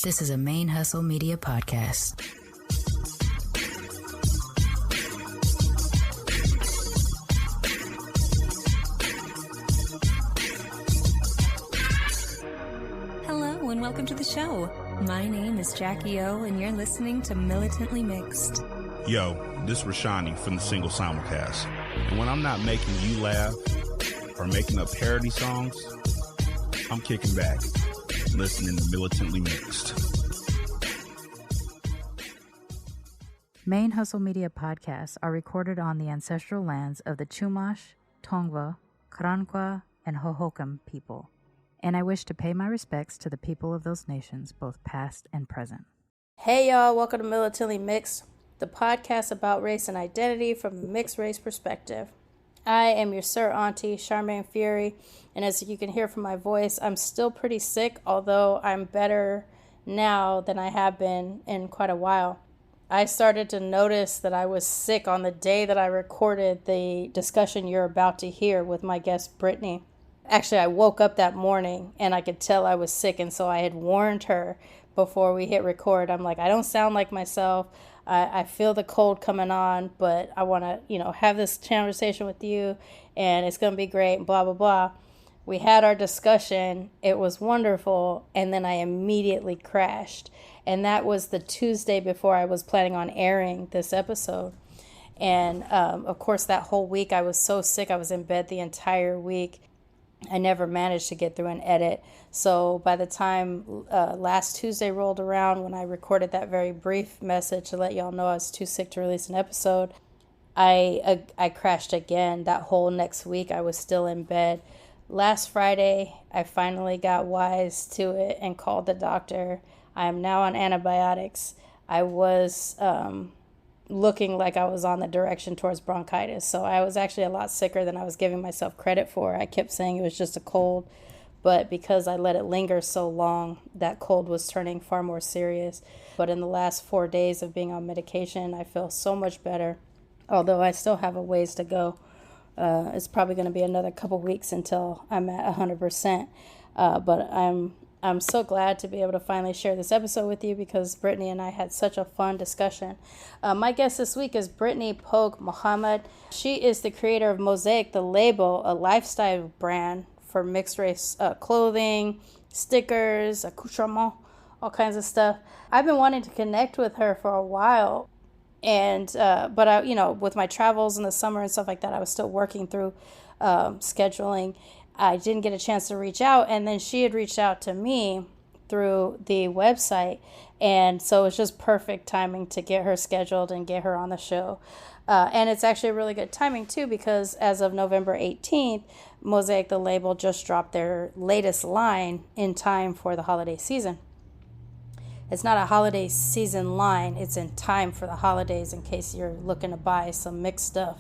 This is a ManeHustle Media podcast. Hello and welcome to the show. My name is Jackie O and you're listening to Militantly Mixed. Yo, this is Sharmane from the Single Simulcast. And when I'm not making you laugh or making up parody songs, I'm kicking back, listening to Militantly Mixed. ManeHustle Media podcasts are recorded on the ancestral lands of the Chumash, Tongva, Karankawa, and Hohokam people, and I wish to pay my respects to the people of those nations, both past and present. Hey y'all, welcome to Militantly Mixed, the podcast about race and identity from a mixed race perspective. I am your Sir Auntie, Sharmane Fury, and as you can hear from my voice, I'm still pretty sick, although I'm better now than I have been in quite a while. I started to notice that I was sick on the day that I recorded the discussion you're about to hear with my guest, Brittany. Actually, I woke up that morning and I could tell I was sick, and so I had warned her before we hit record. I'm like, I don't sound like myself. I feel the cold coming on, but I want to, have this conversation with you, and it's going to be great, blah, blah, blah. We had our discussion. It was wonderful, and then I immediately crashed. And that was the Tuesday before I was planning on airing this episode. And, of course, that whole week I was so sick. I was in bed the entire week. I never managed to get through an edit. So by the time last Tuesday rolled around, when I recorded that very brief message to let y'all know I was too sick to release an episode, I crashed again. That whole next week I was still in bed. Last Friday, I finally got wise to it and called the doctor. I am now on antibiotics. I was looking like I was on the direction towards bronchitis. So I was actually a lot sicker than I was giving myself credit for. I kept saying it was just a cold, but because I let it linger so long, that cold was turning far more serious. But in the last 4 days of being on medication, I feel so much better, although I still have a ways to go. It's probably going to be another couple weeks until I'm at 100%. But I'm so glad to be able to finally share this episode with you because Brittany and I had such a fun discussion. My guest this week is Brittany Pogue-Mohammed. She is the creator of Mosaic the Label, a lifestyle brand for mixed race clothing, stickers, accoutrements, all kinds of stuff. I've been wanting to connect with her for a while. And, but I, with my travels in the summer and stuff like that, I was still working through scheduling. I didn't get a chance to reach out, and then she had reached out to me through the website, and so it's just perfect timing to get her scheduled and get her on the show. And it's actually a really good timing, too, because as of November 18th, Mosaic the Label just dropped their latest line in time for the holiday season. It's not a holiday season line. It's in time for the holidays in case you're looking to buy some mixed stuff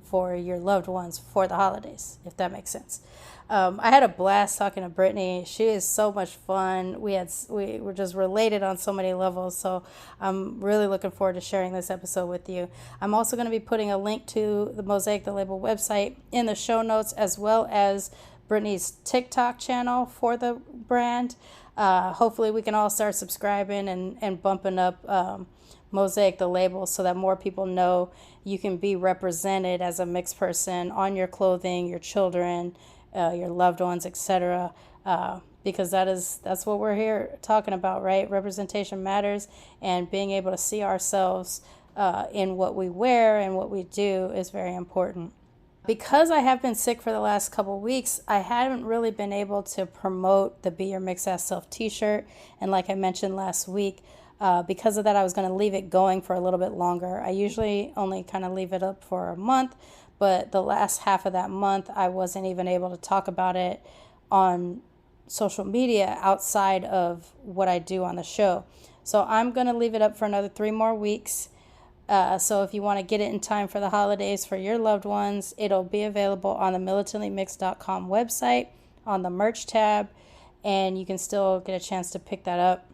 for your loved ones for the holidays, if that makes sense. I had a blast talking to Brittany. She is so much fun. We were just related on so many levels. So I'm really looking forward to sharing this episode with you. I'm also going to be putting a link to the Mosaic the Label website in the show notes, as well as Brittany's TikTok channel for the brand. Hopefully we can all start subscribing and bumping up Mosaic the Label so that more people know you can be represented as a mixed person on your clothing, your children, your loved ones, etc. Because that's what we're here talking about, right? Representation matters, and being able to see ourselves in what we wear and what we do is very important. Because I have been sick for the last couple weeks, I haven't really been able to promote the Be Your Mixed Ass Self t-shirt. And like I mentioned last week, because of that, I was going to leave it going for a little bit longer. I usually only kind of leave it up for a month, but the last half of that month, I wasn't even able to talk about it on social media outside of what I do on the show. So I'm going to leave it up for another 3 more weeks. So if you want to get it in time for the holidays for your loved ones, it'll be available on the militantlymix.com website on the merch tab, and you can still get a chance to pick that up.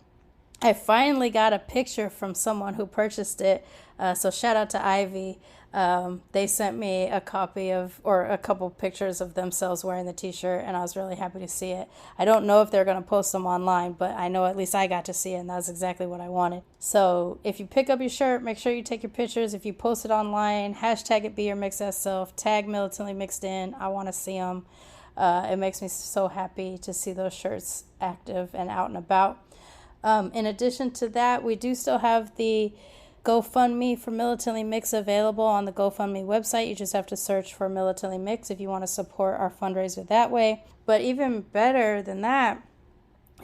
I finally got a picture from someone who purchased it, so shout out to Ivy. They sent me a copy of, or a couple pictures of themselves wearing the t-shirt, and I was really happy to see it. I don't know if they're going to post them online, but I know at least I got to see it, and that's exactly what I wanted. So if you pick up your shirt, make sure you take your pictures. If you post it online, hashtag it be your mixed as self, tag Militantly Mixed in. I want to see them. It makes me so happy to see those shirts active and out and about. In addition to that, we do still have the GoFundMe for Militantly Mix available on the GoFundMe website. You just have to search for Militantly Mix if you want to support our fundraiser that way. But even better than that,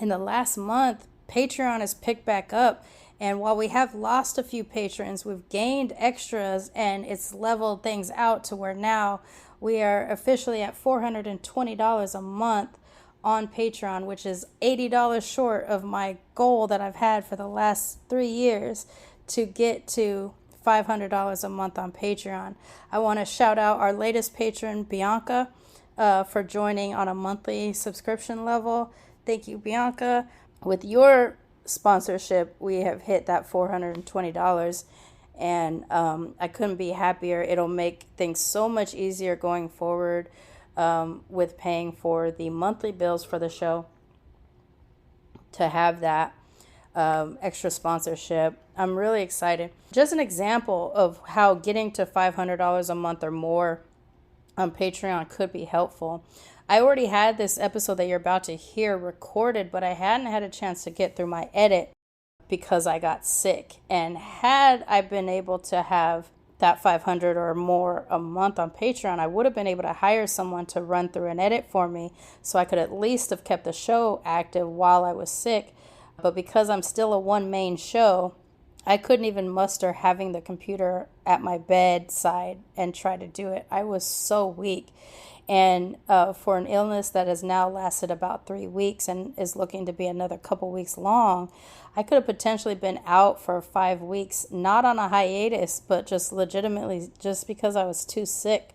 in the last month, Patreon has picked back up. And while we have lost a few patrons, we've gained extras, and it's leveled things out to where now we are officially at $420 a month on Patreon, which is $80 short of my goal that I've had for the last 3 years to get to $500 a month on Patreon. I want to shout out our latest patron, Bianca, for joining on a monthly subscription level. Thank you, Bianca. With your sponsorship, we have hit that $420, and I couldn't be happier. It'll make things so much easier going forward with paying for the monthly bills for the show to have that extra sponsorship. I'm really excited. Just an example of how getting to $500 a month or more on Patreon could be helpful. I already had this episode that you're about to hear recorded, but I hadn't had a chance to get through my edit because I got sick. And had I been able to have that $500 or more a month on Patreon, I would have been able to hire someone to run through an edit for me, so I could at least have kept the show active while I was sick. But because I'm still a one main show, I couldn't even muster having the computer at my bedside and try to do it. I was so weak. And for an illness that has now lasted about 3 weeks and is looking to be another couple weeks long, I could have potentially been out for 5 weeks, not on a hiatus, but just legitimately just because I was too sick.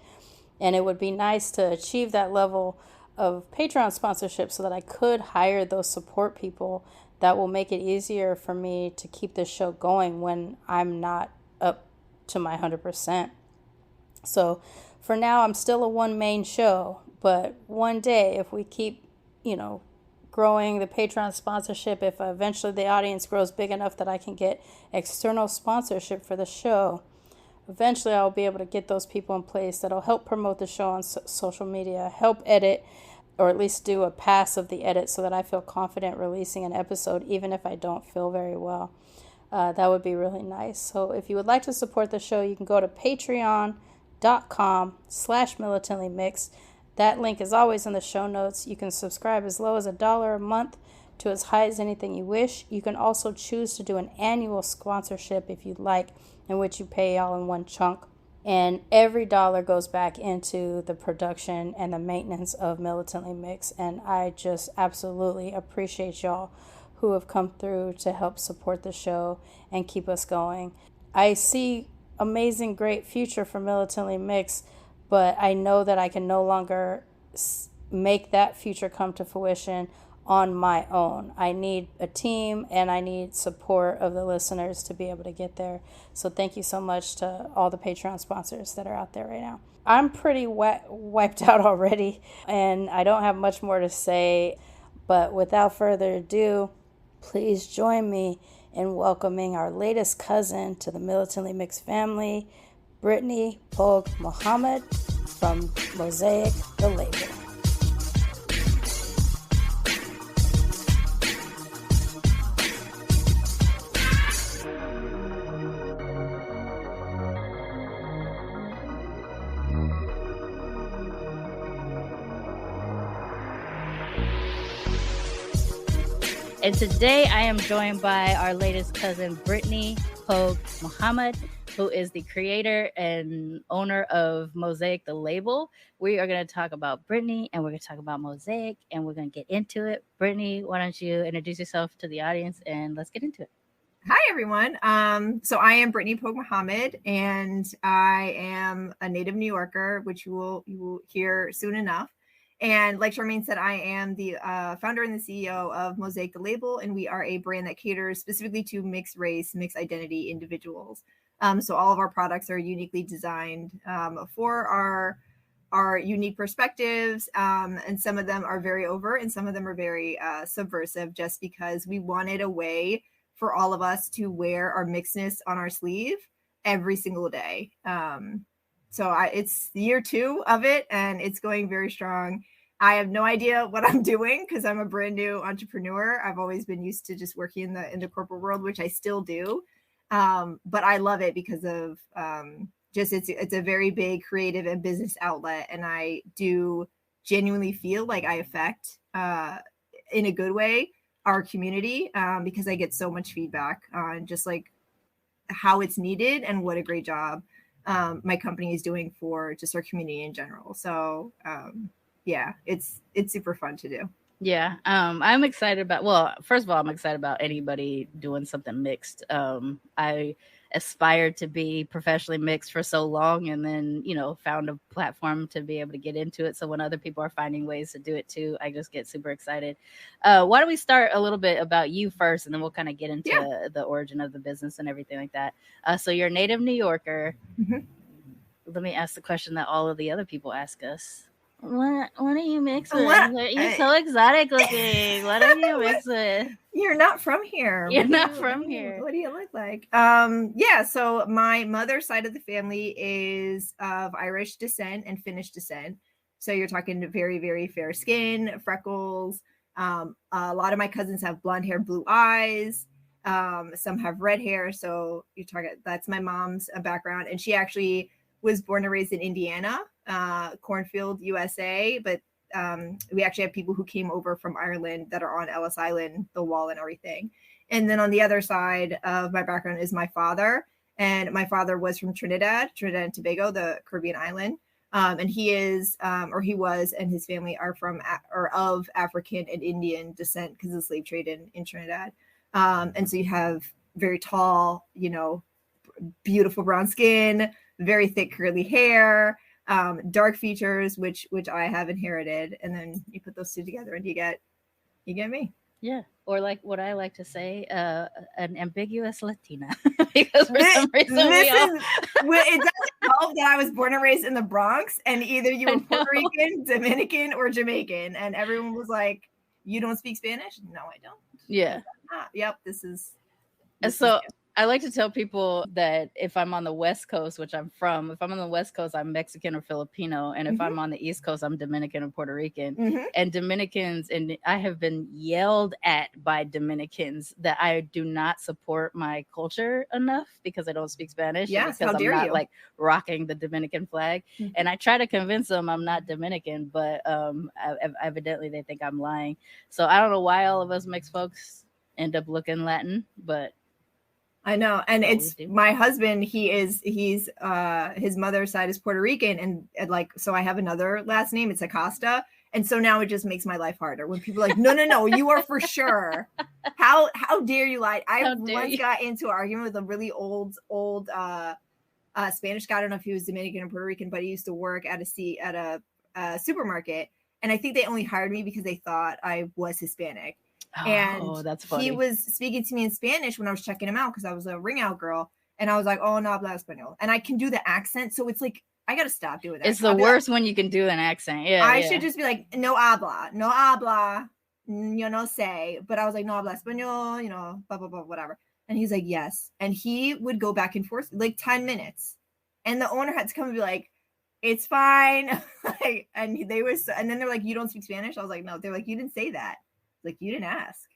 And it would be nice to achieve that level of Patreon sponsorship so that I could hire those support people that will make it easier for me to keep this show going when I'm not up to my 100%. So for now, I'm still a one main show, but one day if we keep, growing the Patreon sponsorship, if eventually the audience grows big enough that I can get external sponsorship for the show, eventually I'll be able to get those people in place that'll help promote the show on social media, help edit, or at least do a pass of the edit so that I feel confident releasing an episode even if I don't feel very well. That would be really nice. So if you would like to support the show, you can go to patreon.com/militantlymixed. That link is always in the show notes. You can subscribe as low as $1 a month to as high as anything you wish. You can also choose to do an annual sponsorship if you'd like, in which you pay all in one chunk. And every dollar goes back into the production and the maintenance of Militantly Mixed. And I just absolutely appreciate y'all who have come through to help support the show and keep us going. I see amazing, great future for Militantly Mixed, but I know that I can no longer make that future come to fruition on my own. I need a team and I need support of the listeners to be able to get there. So thank you so much to all the Patreon sponsors that are out there right now. I'm pretty wiped out already and I don't have much more to say, but without further ado, please join me in welcoming our latest cousin to the Militantly Mixed family, Brittany Pogue-Mohammed from Mosaic the Label. And today I am joined by our latest cousin, Brittany Pogue-Mohammed, who is the creator and owner of Mosaic the Label. We are going to talk about Brittany and we're going to talk about Mosaic and we're going to get into it. Brittany, why don't you introduce yourself to the audience and let's get into it. Hi, everyone. So I am Brittany Pogue-Mohammed and I am a native New Yorker, which you will hear soon enough. And like Sharmane said, I am the founder and the CEO of Mosaic the Label, and we are a brand that caters specifically to mixed race, mixed identity individuals. So all of our products are uniquely designed for our unique perspectives. And some of them are very overt and some of them are very subversive, just because we wanted a way for all of us to wear our mixedness on our sleeve every single day. So it's year 2 of it and it's going very strong. I have no idea what I'm doing because I'm a brand new entrepreneur. I've always been used to just working in the corporate world, which I still do. But I love it because of it's a very big creative and business outlet. And I do genuinely feel like I affect in a good way our community because I get so much feedback on just like how it's needed and what a great job my company is doing for just our community in general. So yeah, it's super fun to do. Yeah. I'm excited about, well, first of all, I'm excited about anybody doing something mixed. I aspired to be professionally mixed for so long and then, you know, found a platform to be able to get into it. So when other people are finding ways to do it too, I just get super excited. Why don't we start a little bit about you first and then we'll kind of get into the origin of the business and everything like that. So you're a native New Yorker. Mm-hmm. Let me ask the question that all of the other people ask us. What are you mixed with? You're so exotic looking. What are you mixed with? You're not from here. You're not from here. What do you look like? Yeah, so my mother's side of the family is of Irish descent and Finnish descent. So you're talking very, very fair skin, freckles. A lot of my cousins have blonde hair, blue eyes. Some have red hair. So you're talking, that's my mom's background. And she actually was born and raised in Indiana, Cornfield, USA. But we actually have people who came over from Ireland that are on Ellis Island, the wall and everything. And then on the other side of my background is my father. And my father was from Trinidad and Tobago, the Caribbean island. And he is, or he was, and his family are from or of African and Indian descent because of the slave trade in Trinidad. And so you have very tall, you know, beautiful brown skin, very thick curly hair, dark features, which I have inherited, and then you put those two together and you get me. Yeah, or like what I like to say, an ambiguous Latina, because for some reason it doesn't help that I was born and raised in the Bronx, and either you were Puerto Rican, Dominican, or Jamaican, and everyone was like, "You don't speak Spanish?" No, I don't. Yeah. Yep. This is I like to tell people that if I'm on the West Coast, which I'm from, if I'm on the West Coast, I'm Mexican or Filipino. And if I'm on the East Coast, I'm Dominican or Puerto Rican. Mm-hmm. And Dominicans, and I have been yelled at by Dominicans that I do not support my culture enough because I don't speak Spanish. Yes, because how dare I'm not you? like rocking the Dominican flag. Mm-hmm. And I try to convince them I'm not Dominican, but evidently they think I'm lying. So I don't know why all of us mixed folks end up looking Latin, but I know. And it's my husband. He's his mother's side is Puerto Rican. And like, so I have another last name. It's Acosta. And so now it just makes my life harder when people are like, no, you are for sure. How dare you lie? I once got into an argument with a really old Spanish guy. I don't know if he was Dominican or Puerto Rican, but he used to work at a supermarket. And I think they only hired me because they thought I was Hispanic. And that's funny. He was speaking to me in Spanish when I was checking him out because I was a ring out girl. And I was like, oh, no habla español. And I can do the accent. So it's like, I got to stop doing that. It's the worst when you can do an accent. Yeah. I should just be like, no habla, yo no sé. But I was like, no habla español, you know, blah, blah, blah, whatever. And he's like, yes. And he would go back and forth like 10 minutes. And the owner had to come and be like, it's fine. and then they're like, you don't speak Spanish? I was like, no. They're like, you didn't say that. Like, you didn't ask.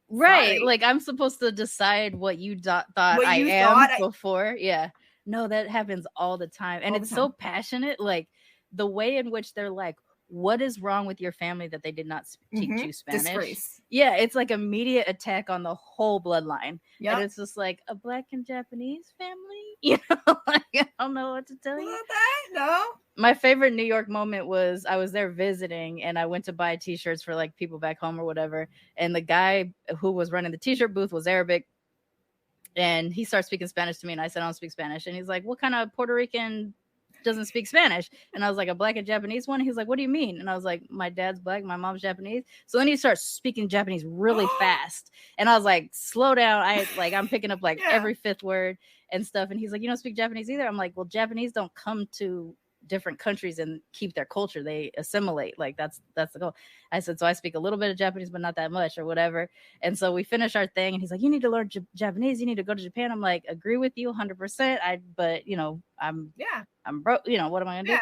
Right. Sorry. Like, I'm supposed to decide what you thought I am before. Yeah. No, that happens all the time. And it's so passionate. Like, the way in which they're like, what is wrong with your family that they did not teach you Spanish? Disgrace. Yeah, it's like immediate attack on the whole bloodline. Yep. And it's just like a Black and Japanese family. You know, like, I don't know what to tell you. No. My favorite New York moment was I was there visiting and I went to buy t-shirts for like people back home or whatever. And the guy who was running the t-shirt booth was Arabic. And he started speaking Spanish to me. And I said, I don't speak Spanish. And he's like, what kind of Puerto Rican doesn't speak Spanish? And I was like, a Black and Japanese one? He's like, what do you mean? And I was like, my dad's Black, my mom's Japanese. So then he starts speaking Japanese really fast. And I was like, slow down. I'm picking up like every fifth word. and stuff. And he's like, you don't speak Japanese either. I'm like, well, Japanese don't come to different countries and keep their culture. They assimilate. Like that's the goal. I said, so I speak a little bit of Japanese, but not that much or whatever. And so we finish our thing and he's like, you need to learn Japanese. You need to go to Japan. I'm like, agree with you 100%. But you know, I'm broke. You know, what am I going to do?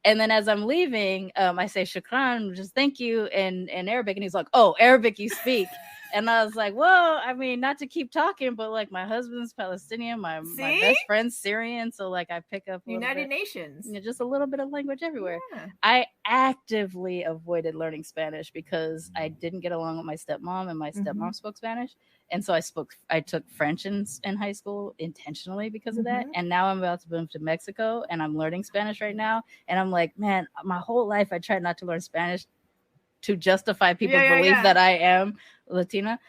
And then as I'm leaving, I say, shukran, just thank you in Arabic. And he's like, oh, Arabic you speak. And I was like, well, I mean, not to keep talking, but like my husband's Palestinian, my best friend's Syrian. So like I pick up United Nations, you know, just a little bit of language everywhere. Yeah. I actively avoided learning Spanish because I didn't get along with my stepmom, and my stepmom spoke Spanish. And so I took French in high school intentionally because of that. And now I'm about to move to Mexico and I'm learning Spanish right now. And I'm like, man, my whole life I tried not to learn Spanish to justify people's belief that I am Latina.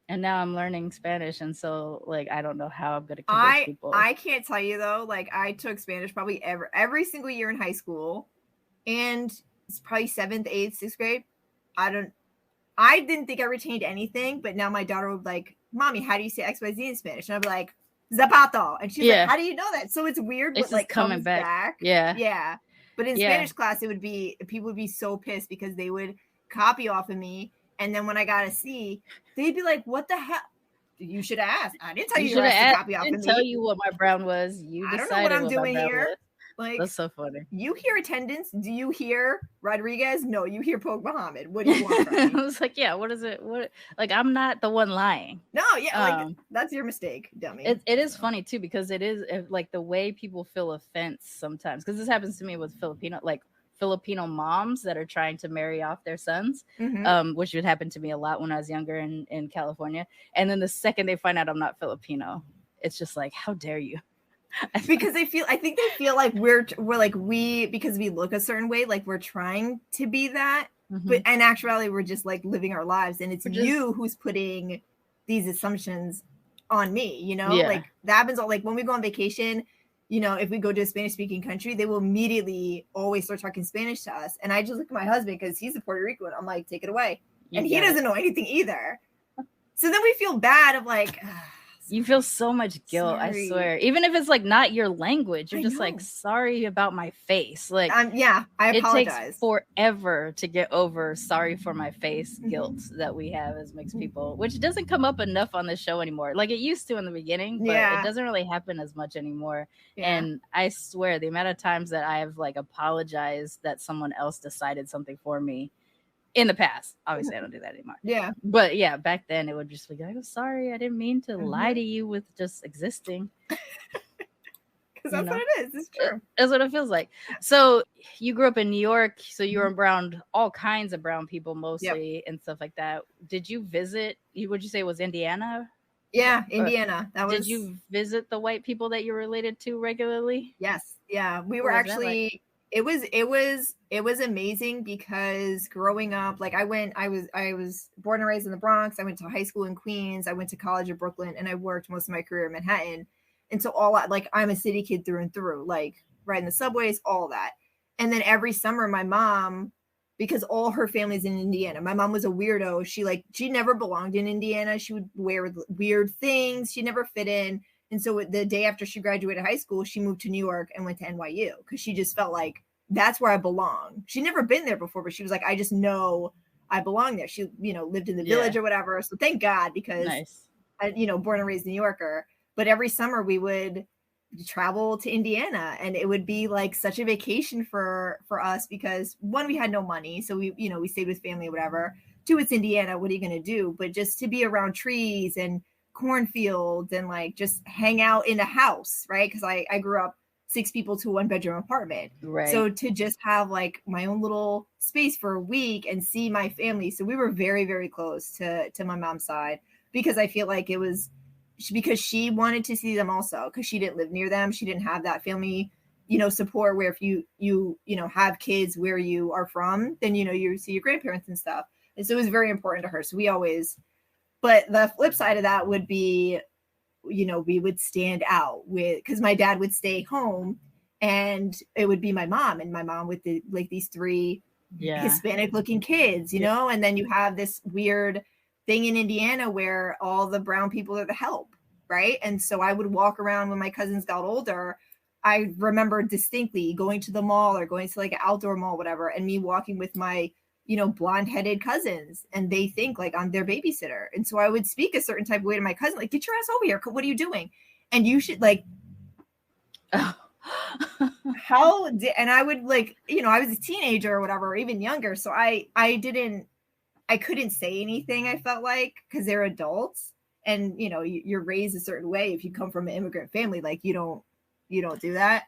And now I'm learning Spanish. And so like, I don't know how I'm going to convince people. I can't tell you though, like I took Spanish probably every single year in high school. And it's probably 7th, 8th, 6th grade. I didn't think I retained anything, but now my daughter would be like, Mommy, how do you say XYZ in Spanish? And I'd be like, Zapato. And she's like, how do you know that? So it's weird. It's like coming back. Yeah. Yeah. But in Spanish class, people would be so pissed because they would copy off of me. And then when I got a C, they'd be like, what the hell? You should have asked. I didn't tell you to copy off of me. I didn't tell you what my brown was. You decided I don't know what I'm doing here. Was. Like, that's so funny. You hear attendance. Do you hear Rodriguez? No, you hear Pogue-Mohammed. What do you want from me? I was like, yeah, what is it? What, like, I'm not the one lying. No, yeah, like that's your mistake, dummy. It is funny too, because it is like the way people feel offense sometimes, because this happens to me with Filipino moms that are trying to marry off their sons, which would happen to me a lot when I was younger in California. And then the second they find out I'm not Filipino, it's just like, how dare you? Because I think they feel like we're like because we look a certain way, like we're trying to be that, but in actuality we're just like living our lives, and it's you who's putting these assumptions on me, you know. Like that happens all, like when we go on vacation, you know, if we go to a Spanish speaking country, they will immediately always start talking Spanish to us, and I just look at my husband because he's a Puerto Rican. I'm like, take it away, and he doesn't know anything either. So then we feel bad of like. You feel so much guilt, I swear. Even if it's like not your language, you're just like, sorry about my face. Like, I apologize. It takes forever to get over sorry for my face guilt that we have as mixed people, which doesn't come up enough on the show anymore. Like it used to in the beginning, but it doesn't really happen as much anymore. And I swear the amount of times that I have like apologized that someone else decided something for me in the past. Obviously I don't do that anymore. Yeah. But yeah, back then it would just be like, oh, sorry, I didn't mean to lie to you with just existing. Because that's what it is. It's true. That's what it feels like. So you grew up in New York, so you were around all kinds of brown people mostly and stuff like that. Did you visit, would you say it was Indiana? Yeah, Indiana. Did you visit the white people that you're related to regularly? Yes. Yeah. We were actually It was amazing because growing up, like I was born and raised in the Bronx. I went to high school in Queens. I went to college in Brooklyn, and I worked most of my career in Manhattan. And so I'm a city kid through and through, like riding the subways, all that. And then every summer my mom, because all her family's in Indiana, my mom was a weirdo. She never belonged in Indiana. She would wear weird things. She never fit in. And so the day after she graduated high school, she moved to New York and went to NYU because she just felt like that's where I belong. She'd never been there before, but she was like, I just know I belong there. She, lived in the village or whatever. So thank God, because I, born and raised New Yorker. But every summer we would travel to Indiana, and it would be like such a vacation for us because one, we had no money. So we stayed with family or whatever. Two, it's Indiana. What are you going to do? But just to be around trees and cornfields and like just hang out in a house, right? Because I grew up 6 people to 1-bedroom apartment, right? So to just have like my own little space for a week and see my family. So we were very, very close to my mom's side because I feel like it was because she wanted to see them also, because she didn't live near them. She didn't have that family support where if you have kids where you are from, then you see your grandparents and stuff. And so it was very important to her. So we always. But the flip side of that would be, we would stand out because my dad would stay home and it would be my mom with these 3 Hispanic looking kids, and then you have this weird thing in Indiana where all the brown people are the help. right? And so I would walk around when my cousins got older. I remember distinctly going to the mall or going to like an outdoor mall, whatever, and me walking with my, blonde-headed cousins, and they think like I'm their babysitter. And so I would speak a certain type of way to my cousin, like, get your ass over here. What are you doing? And you should like, and I would like, I was a teenager or whatever, or even younger. So I couldn't say anything, I felt like, because they're adults. And, you're raised a certain way. If you come from an immigrant family, like you don't do that.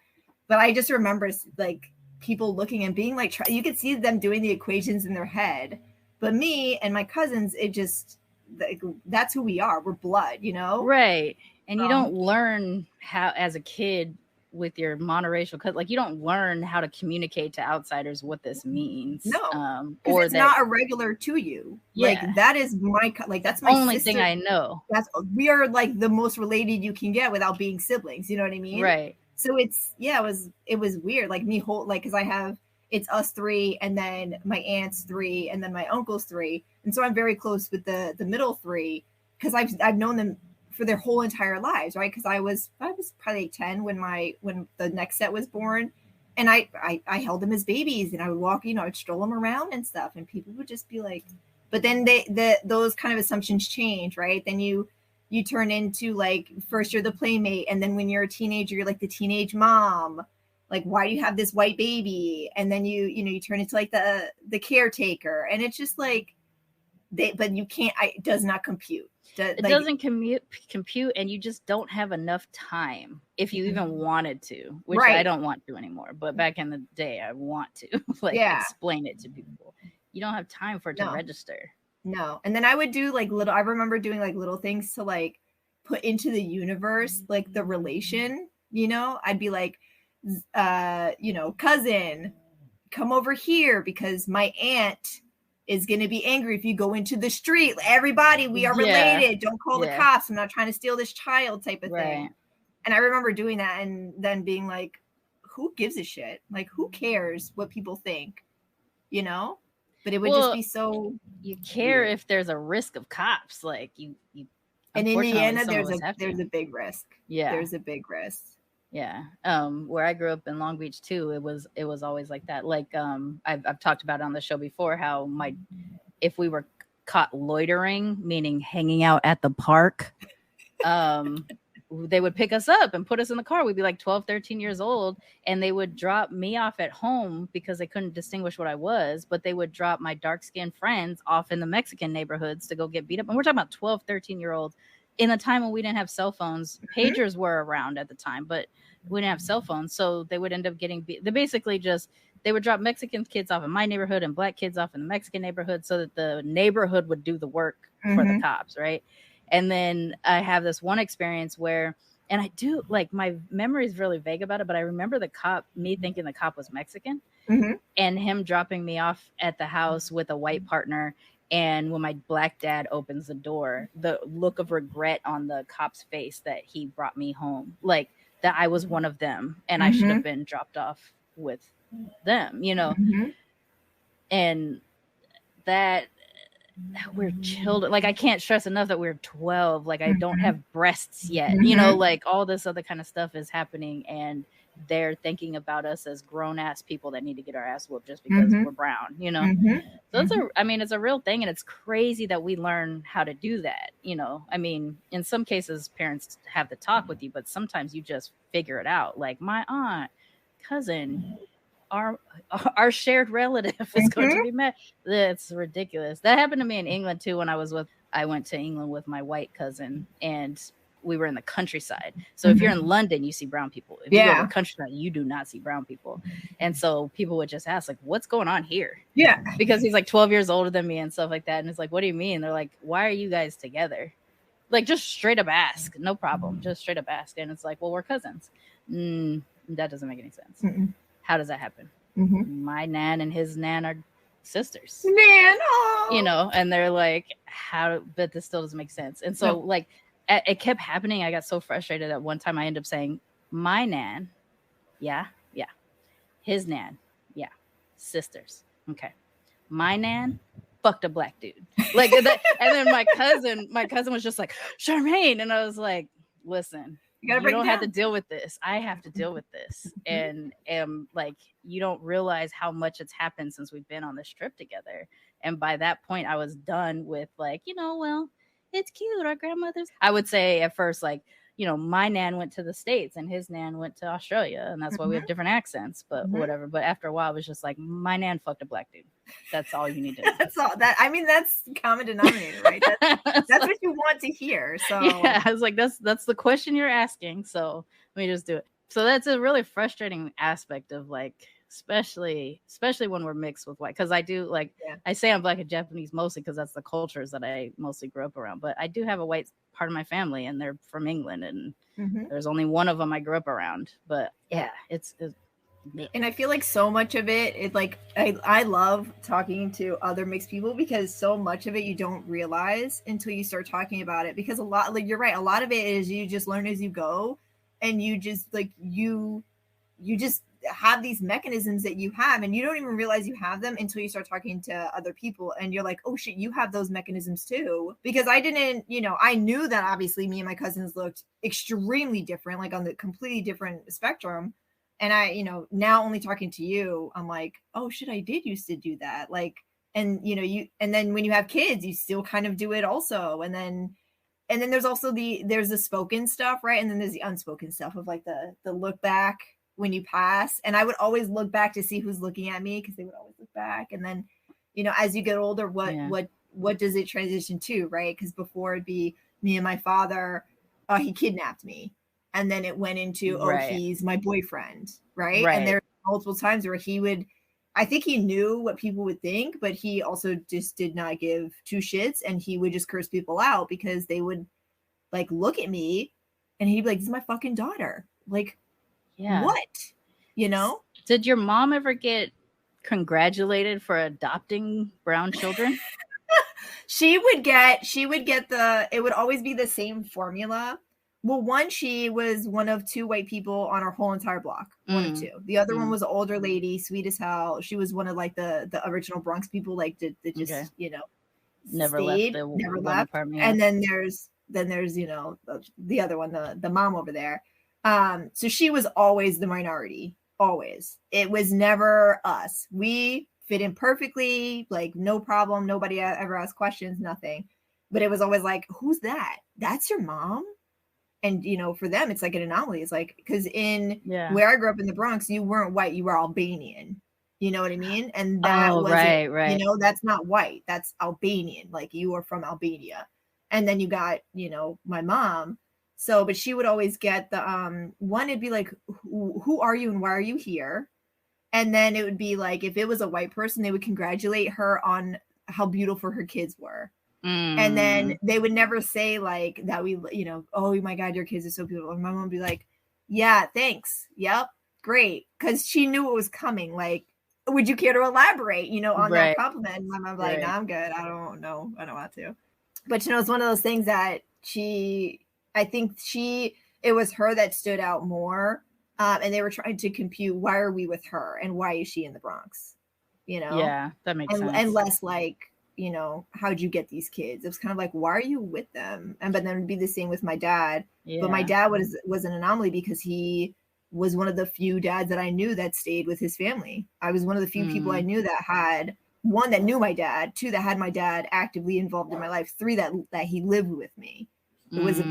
But I just remember like people looking and being like, you could see them doing the equations in their head. But me and my cousins, it just, like, that's who we are. We're blood, Right. And you don't learn how, as a kid with your monoracial, like you don't learn how to communicate to outsiders what this means. No, or it's not irregular to you. Yeah. Like that is that's my only sister. thing I know. We are like the most related you can get without being siblings. You know what I mean? Right. So it was weird. Like me because it's us three, and then my aunt's three, and then my uncle's three, and so I'm very close with the middle three because I've known them for their whole entire lives, right? Because I was probably like 10 when the next set was born, and I held them as babies, and I would walk, I'd stroll them around and stuff, and people would just be like, but then those kind of assumptions change, right? Then you turn into like, first you're the playmate, and then when you're a teenager, you're like the teenage mom. Like, why do you have this white baby? And then you turn into like the caretaker, and it's just like but you can't. It does not compute. It doesn't compute, and you just don't have enough time if you even wanted to, which I don't want to anymore. But back in the day, I want to explain it to people. You don't have time for it to register. No. And then I would do like I remember doing like little things to like put into the universe, like the relation, I'd be like, cousin, come over here because my aunt is going to be angry if you go into the street. Everybody, we are related. Don't call the cops. I'm not trying to steal this child type of thing. And I remember doing that and then being like, who gives a shit? Like, who cares what people think, But it would just be so. You care if there's a risk of cops. Like you and in Indiana, there's a big risk. Yeah. There's a big risk. Yeah. Where I grew up in Long Beach too, it was always like that. Like I've talked about it on the show before how if we were caught loitering, meaning hanging out at the park, they would pick us up and put us in the car. We'd be like 12, 13 years old, and they would drop me off at home because they couldn't distinguish what I was, but they would drop my dark-skinned friends off in the Mexican neighborhoods to go get beat up. And we're talking about 12, 13-year-olds in the time when we didn't have cell phones. Pagers were around at the time, but we didn't have cell phones. So they would end up getting beat. They would drop Mexican kids off in my neighborhood and black kids off in the Mexican neighborhood so that the neighborhood would do the work for the cops, right? And then I have this one experience where, and I do, like, my memory is really vague about it, but I remember me thinking the cop was Mexican and him dropping me off at the house with a white partner. And when my black dad opens the door, the look of regret on the cop's face that he brought me home, like that I was one of them and I should have been dropped off with them, and that we're children. Like, I can't stress enough that we're 12. Like, I don't have breasts yet, like all this other kind of stuff is happening, and they're thinking about us as grown-ass people that need to get our ass whooped just because we're brown, So it's a real thing, and it's crazy that we learn how to do that, I mean, in some cases parents have the talk with you, but sometimes you just figure it out. Like my aunt, cousin, our shared relative is going to be met. That's ridiculous. That happened to me in England too. When I went to England with my white cousin, and we were in the countryside. So if you're in London, you see brown people. If you go to the countryside, you do not see brown people. And so people would just ask, like, what's going on here? Yeah. Because he's like 12 years older than me and stuff like that. And it's like, what do you mean? They're like, why are you guys together? Like, just straight up ask. No problem. Just straight up ask. And it's like, well, we're cousins. That doesn't make any sense. How does that happen? My nan and his nan are sisters. Nan, and they're like, how? But this still doesn't make sense. And so, like, it kept happening. I got so frustrated at one time. I ended up saying, my nan, yeah. His nan, yeah, sisters. Okay, my nan fucked a black dude. Like that, and then my cousin was just like, Sharmane, and I was like, listen, You you don't have to deal with this. I have to deal with this. And like, you don't realize how much it's happened since we've been on this trip together. And by that point, I was done with like, well, it's cute. Our grandmothers. I would say at first, like, my nan went to the States and his nan went to Australia. And that's why we have different accents, but whatever. But after a while, it was just like, my nan fucked a black dude. That's all you need to know. That's all that, I mean, that's common denominator, right? That's what you want to hear. So yeah, I was like, that's the question you're asking. So let me just do it. So that's a really frustrating aspect of like, especially when we're mixed with white, because I do like, I say I'm black and Japanese mostly because that's the cultures that I mostly grew up around, but I do have a white part of my family and they're from England, and there's only one of them I grew up around. But yeah, it's and I feel like so much of it like I love talking to other mixed people, because so much of it you don't realize until you start talking about it, because a lot, like you're right, a lot of it is you just learn as you go, and you just like you just have these mechanisms that you have, and you don't even realize you have them until you start talking to other people, and you're like, oh shit, you have those mechanisms too. Because I didn't, I knew that obviously me and my cousins looked extremely different, like on the completely different spectrum. And I, now only talking to you, I'm like, oh shit, I did used to do that. Like, and and then when you have kids, you still kind of do it also. And then there's also there's the spoken stuff, right? And then there's the unspoken stuff of like the look back when you pass. And I would always look back to see who's looking at me, because they would always look back. And then, as you get older, what does it transition to, right? Because before it'd be me and my father, he kidnapped me. And then it went into, he's my boyfriend, right? And there were multiple times where I think he knew what people would think, but he also just did not give two shits. And he would just curse people out because they would like look at me and he'd be like, this is my fucking daughter. Like, what? Did your mom ever get congratulated for adopting brown children? She would get it would always be the same formula. Well, one, she was one of two white people on our whole entire block. One of two. The other one was an older lady, sweet as hell. She was one of like the original Bronx people, like that just never left. Apartment, And then there's the other one, the mom over there. So she was always the minority. Always. It was never us. We fit in perfectly, like no problem. Nobody ever asked questions, nothing. But it was always like, who's that? That's your mom? And, for them, it's like an anomaly. It's like, because where I grew up in the Bronx, you weren't white, you were Albanian. You know what I mean? And that wasn't, right. That's not white. That's Albanian. Like you are from Albania. And then you got, my mom. So, but she would always get the, one, it'd be like, who are you and why are you here? And then it would be like, if it was a white person, they would congratulate her on how beautiful her kids were. And then they would never say like that oh my God, your kids are so beautiful. And my mom would be like, yeah, thanks. Yep. Great. Cause she knew what was coming. Like, would you care to elaborate, on that compliment? And my mom was like, no, I'm good. I don't know. I don't want to. But, it's one of those things that I think it was her that stood out more. And they were trying to compute, why are we with her? And why is she in the Bronx? Yeah, that makes sense. And less like, how'd you get these kids? It was kind of like, why are you with them? But then it'd be the same with my dad. Yeah. But my dad was an anomaly because he was one of the few dads that I knew that stayed with his family. I was one of the few people I knew that had, one, that knew my dad, two, that had my dad actively involved in my life, three, that he lived with me. It was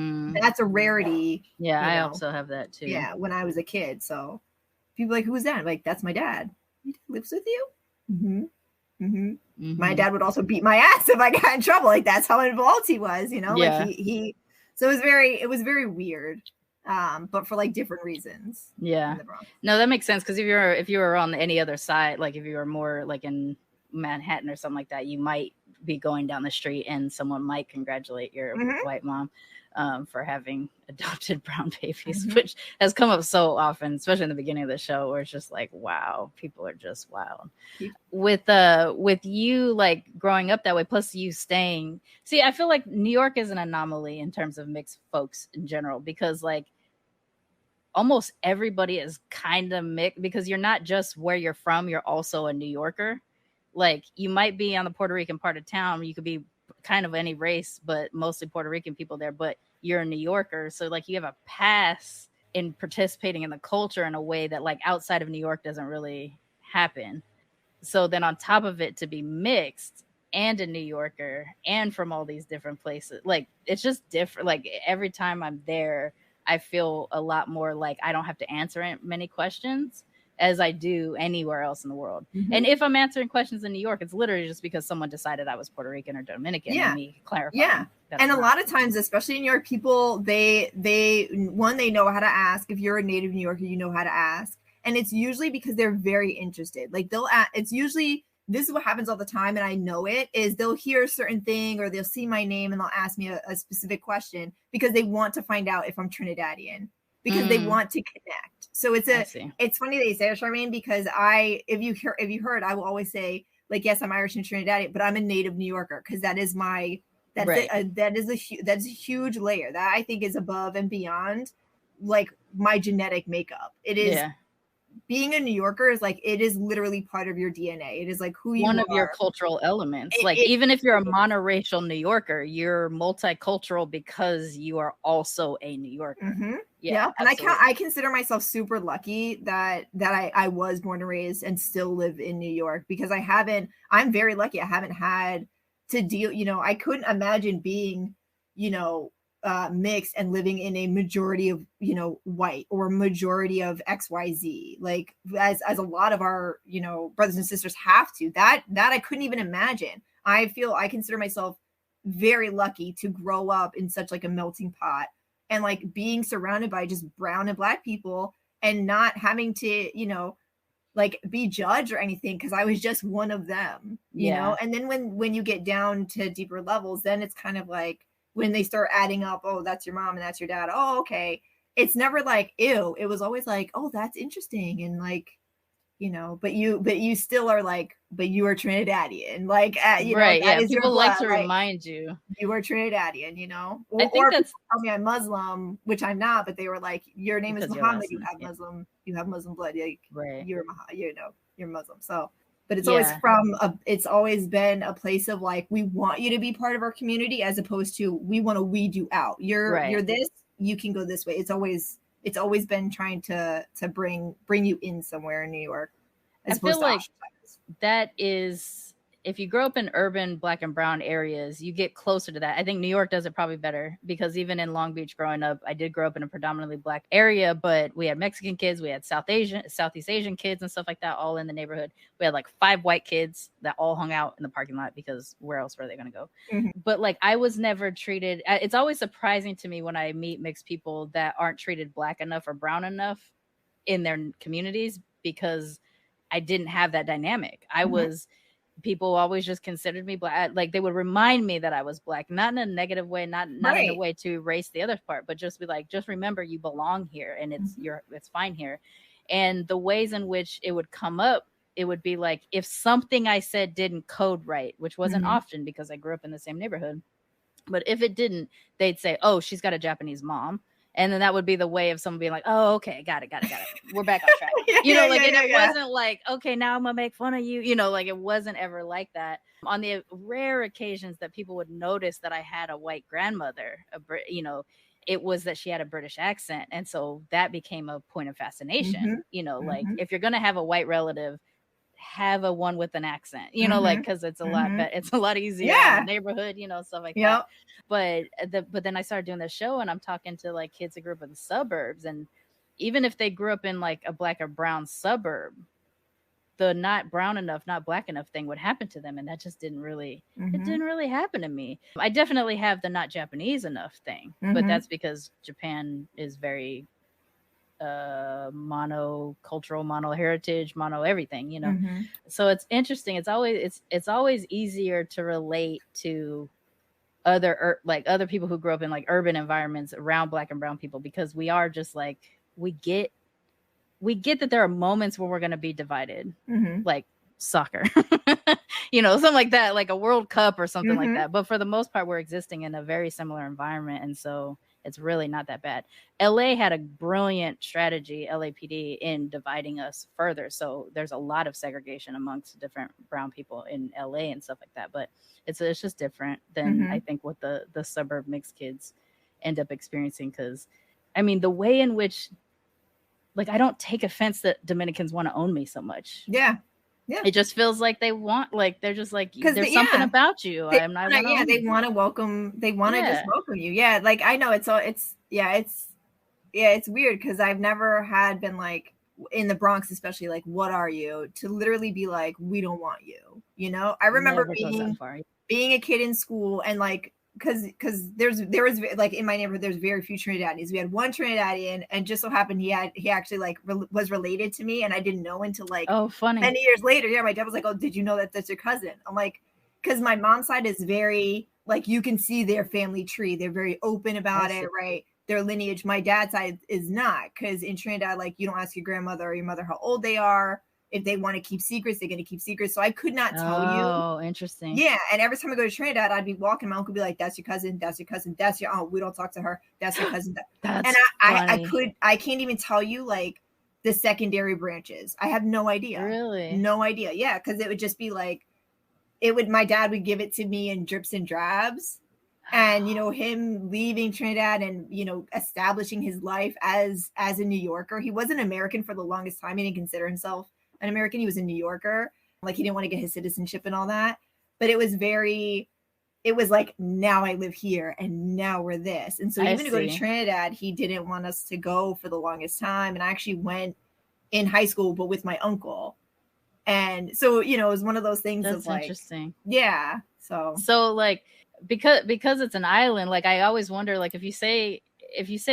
that's a rarity. Yeah, I also have that too. Yeah, when I was a kid. So people are like, who's that? I'm like, that's my dad. He lives with you? My dad would also beat my ass if I got in trouble. Like that's how involved he was, like he so it was very weird. But for like different reasons. Yeah. No, that makes sense. Cause if you were on any other side, like if you were more like in Manhattan or something like that, you might be going down the street and someone might congratulate your white mom for having adopted brown babies, which has come up so often, especially in the beginning of the show, where it's just like, wow, people are just wild. With you like growing up that way, plus you staying. See, I feel like New York is an anomaly in terms of mixed folks in general, because like almost everybody is kind of mixed, because you're not just where you're from, you're also a New Yorker. Like you might be on the Puerto Rican part of town, you could be kind of any race, but mostly Puerto Rican people there, but you're a New Yorker. So like you have a pass in participating in the culture in a way that like outside of New York doesn't really happen. So then on top of it, to be mixed and a New Yorker and from all these different places, like it's just different. Like every time I'm there, I feel a lot more like I don't have to answer many questions as I do anywhere else in the world. Mm-hmm. And if I'm answering questions in New York, it's literally just because someone decided I was Puerto Rican or Dominican. Yeah. And me clarifying. Yeah. And a lot of times, especially in New York, people, they know how to ask. If you're a native New Yorker, you know how to ask. And it's usually because they're very interested. Like it's usually, this is what happens all the time. And I know it is they'll hear a certain thing or they'll see my name and they'll ask me a specific question because they want to find out if I'm Trinidadian, because they want to connect. So it's funny that you say it, Sharmane, because if you heard, I will always say like, yes, I'm Irish and Trinidadian, but I'm a native New Yorker. Cause that is that's a huge layer that I think is above and beyond like my genetic makeup. It is being a New Yorker is like, it is literally part of your DNA. It is like who you are. One of your cultural elements. Even if you're a monoracial New Yorker, you're multicultural because you are also a New Yorker. Mm-hmm. Yeah. And I consider myself super lucky that I was born and raised and still live in New York, because I'm very lucky. I haven't had to deal, I couldn't imagine being, mixed and living in a majority of, white or majority of XYZ, like as a lot of our, brothers and sisters have to, that I couldn't even imagine. I consider myself very lucky to grow up in such like a melting pot and like being surrounded by just brown and black people and not having to, like be judged or anything, because I was just one of them, you know. And then when you get down to deeper levels, then it's kind of like when they start adding up, oh, that's your mom and that's your dad. Oh, okay. It's never like, ew. It was always like, oh, that's interesting. And like, but you still are like, but you are Trinidadian. Like, right. Yeah. People like to remind you are Trinidadian, Or, I think that's tell me I'm Muslim, which I'm not, but they were like, your name is Muhammad. You have Muslim blood. Like, right. You're Muslim. So, but it's always it's always been a place of like, we want you to be part of our community, as opposed to we want to weed you out. You're this, you can go this way. It's always been trying to bring you in somewhere in New York. I feel like that is, if you grow up in urban Black and brown areas, you get closer to that. I think New York does it probably better, because even in Long Beach growing up, I did grow up in a predominantly Black area, but we had Mexican kids, we had Southeast Asian kids and stuff like that all in the neighborhood. We had like 5 white kids that all hung out in the parking lot, because where else were they going to go? Mm-hmm. But like, I was never treated, it's always surprising to me when I meet mixed people that aren't treated Black enough or brown enough in their communities, because I didn't have that dynamic. I was, people always just considered me Black. Like they would remind me that I was Black, not in a negative way, not in a way to erase the other part, but just be like, just remember you belong here and it's fine here. And the ways in which it would come up, it would be like, if something I said didn't code right, which wasn't often because I grew up in the same neighborhood, but if it didn't, they'd say, oh, she's got a Japanese mom. And then that would be the way of someone being like, oh, okay, got it. We're back on track. It wasn't like, okay, now I'm going to make fun of you. Like it wasn't ever like that. On the rare occasions that people would notice that I had a white grandmother, it was that she had a British accent. And so that became a point of fascination. Like if you're going to have a white relative, have a one with an accent, like, because it's a lot better, it's a lot easier in the neighborhood, stuff like that. But then I started doing this show and I'm talking to like kids that grew up in the suburbs, and even if they grew up in like a Black or brown suburb, the not brown enough, not Black enough thing would happen to them, and that just didn't really it didn't really happen to me. I definitely have the not Japanese enough thing, but that's because Japan is very monocultural, mono heritage, mono everything, So it's interesting. It's always easier to relate to other people who grew up in like urban environments around Black and brown people, because we are just like, we get that there are moments where we're going to be divided, like soccer, something like that, like a World Cup or something like that. But for the most part, we're existing in a very similar environment, and so it's really not that bad. LA had a brilliant strategy, LAPD, in dividing us further. So there's a lot of segregation amongst different brown people in LA and stuff like that. But it's just different than I think what the suburb mixed kids end up experiencing. Because I mean, the way in which, like, I don't take offense that Dominicans want to own me so much. Yeah. It just feels like they want, like, they're just like, there's something about you. They want to welcome. They want to just welcome you. Yeah. Like, I know it's weird because I've never had been like, in the Bronx, especially, like, what are you? To literally be like, we don't want you. You know, I remember being a kid in school and like, because there was like in my neighborhood, there's very few Trinidadians. We had one Trinidadian, and just so happened he actually like was related to me, and I didn't know until like funny many years later. Yeah, my dad was like, "Oh, did you know that that's your cousin?" I'm like, because my mom's side is very like, you can see their family tree. They're very open about it, right? Their lineage. My dad's side is not, because in Trinidad, like, you don't ask your grandmother or your mother how old they are. If they want to keep secrets, they're going to keep secrets. So I could not tell you. Oh, interesting. Yeah. And every time I go to Trinidad, I'd be walking. My uncle would be like, that's your cousin. That's your cousin. That's your aunt. We don't talk to her. That's your cousin. And I can't even tell you like the secondary branches. I have no idea. Really? No idea. Yeah. Because it would just be like, my dad would give it to me in drips and drabs. And, you know, him leaving Trinidad and, you know, establishing his life as a New Yorker. He wasn't American for the longest time. He didn't consider himself an American. He was a New Yorker. Like, he didn't want to get his citizenship and all that. But it was like, now I live here and now we're this. And so even to go to Trinidad, he didn't want us to go for the longest time. And I actually went in high school, but with my uncle. And so, you know, it was one of those things. That's like, interesting. Yeah. So like, because it's an island, like, I always wonder, like, if you say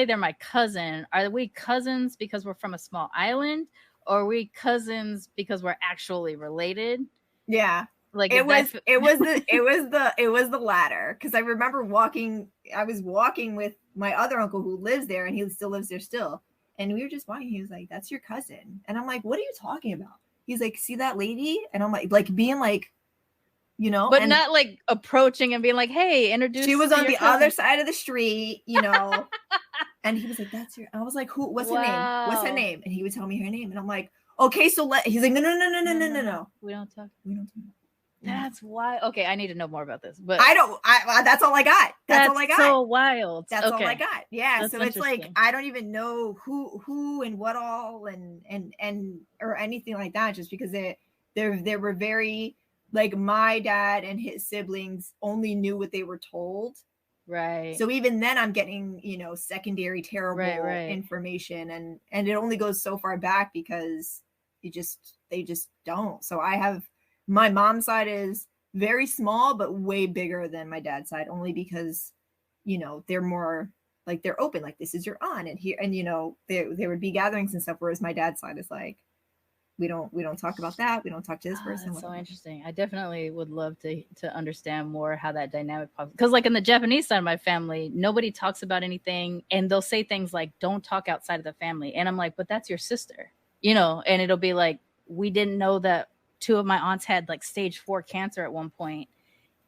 they're my cousin, are we cousins because we're from a small island, or are we cousins because we're actually related? Yeah. Like, it was the latter. Cause I remember I was walking with my other uncle who lives there, and he still lives there still. And we were just walking. He was like, that's your cousin. And I'm like, what are you talking about? He's like, see that lady? And I'm like being like, you know, but not like approaching and being like, hey, introduce. She was on the other side of the street, you know. And he was like, that's your, I was like, who, what's her name? What's her name? And he would tell me her name. And I'm like, okay, so he's like, no. We don't talk. Yeah. That's why. Okay, I need to know more about this. But that's all I got. That's all I got. So wild. That's all I got. Yeah. That's so it's like, I don't even know who and what all and or anything like that, just because they were very, like, my dad and his siblings only knew what they were told. Right. So even then I'm getting, you know, secondary terrible information, and it only goes so far back because they just don't. So I have, my mom's side is very small, but way bigger than my dad's side, only because, you know, they're more like, they're open, like, this is your aunt, and here, and, you know, there would be gatherings and stuff. Whereas my dad's side is like, we don't talk about that. We don't talk to this person. That's so interesting. I definitely would love to understand more how that dynamic pops. Because, like, in the Japanese side of my family, nobody talks about anything, and they'll say things like, don't talk outside of the family. And I'm like, but that's your sister, you know. And it'll be like, we didn't know that two of my aunts had like stage 4 cancer at one point,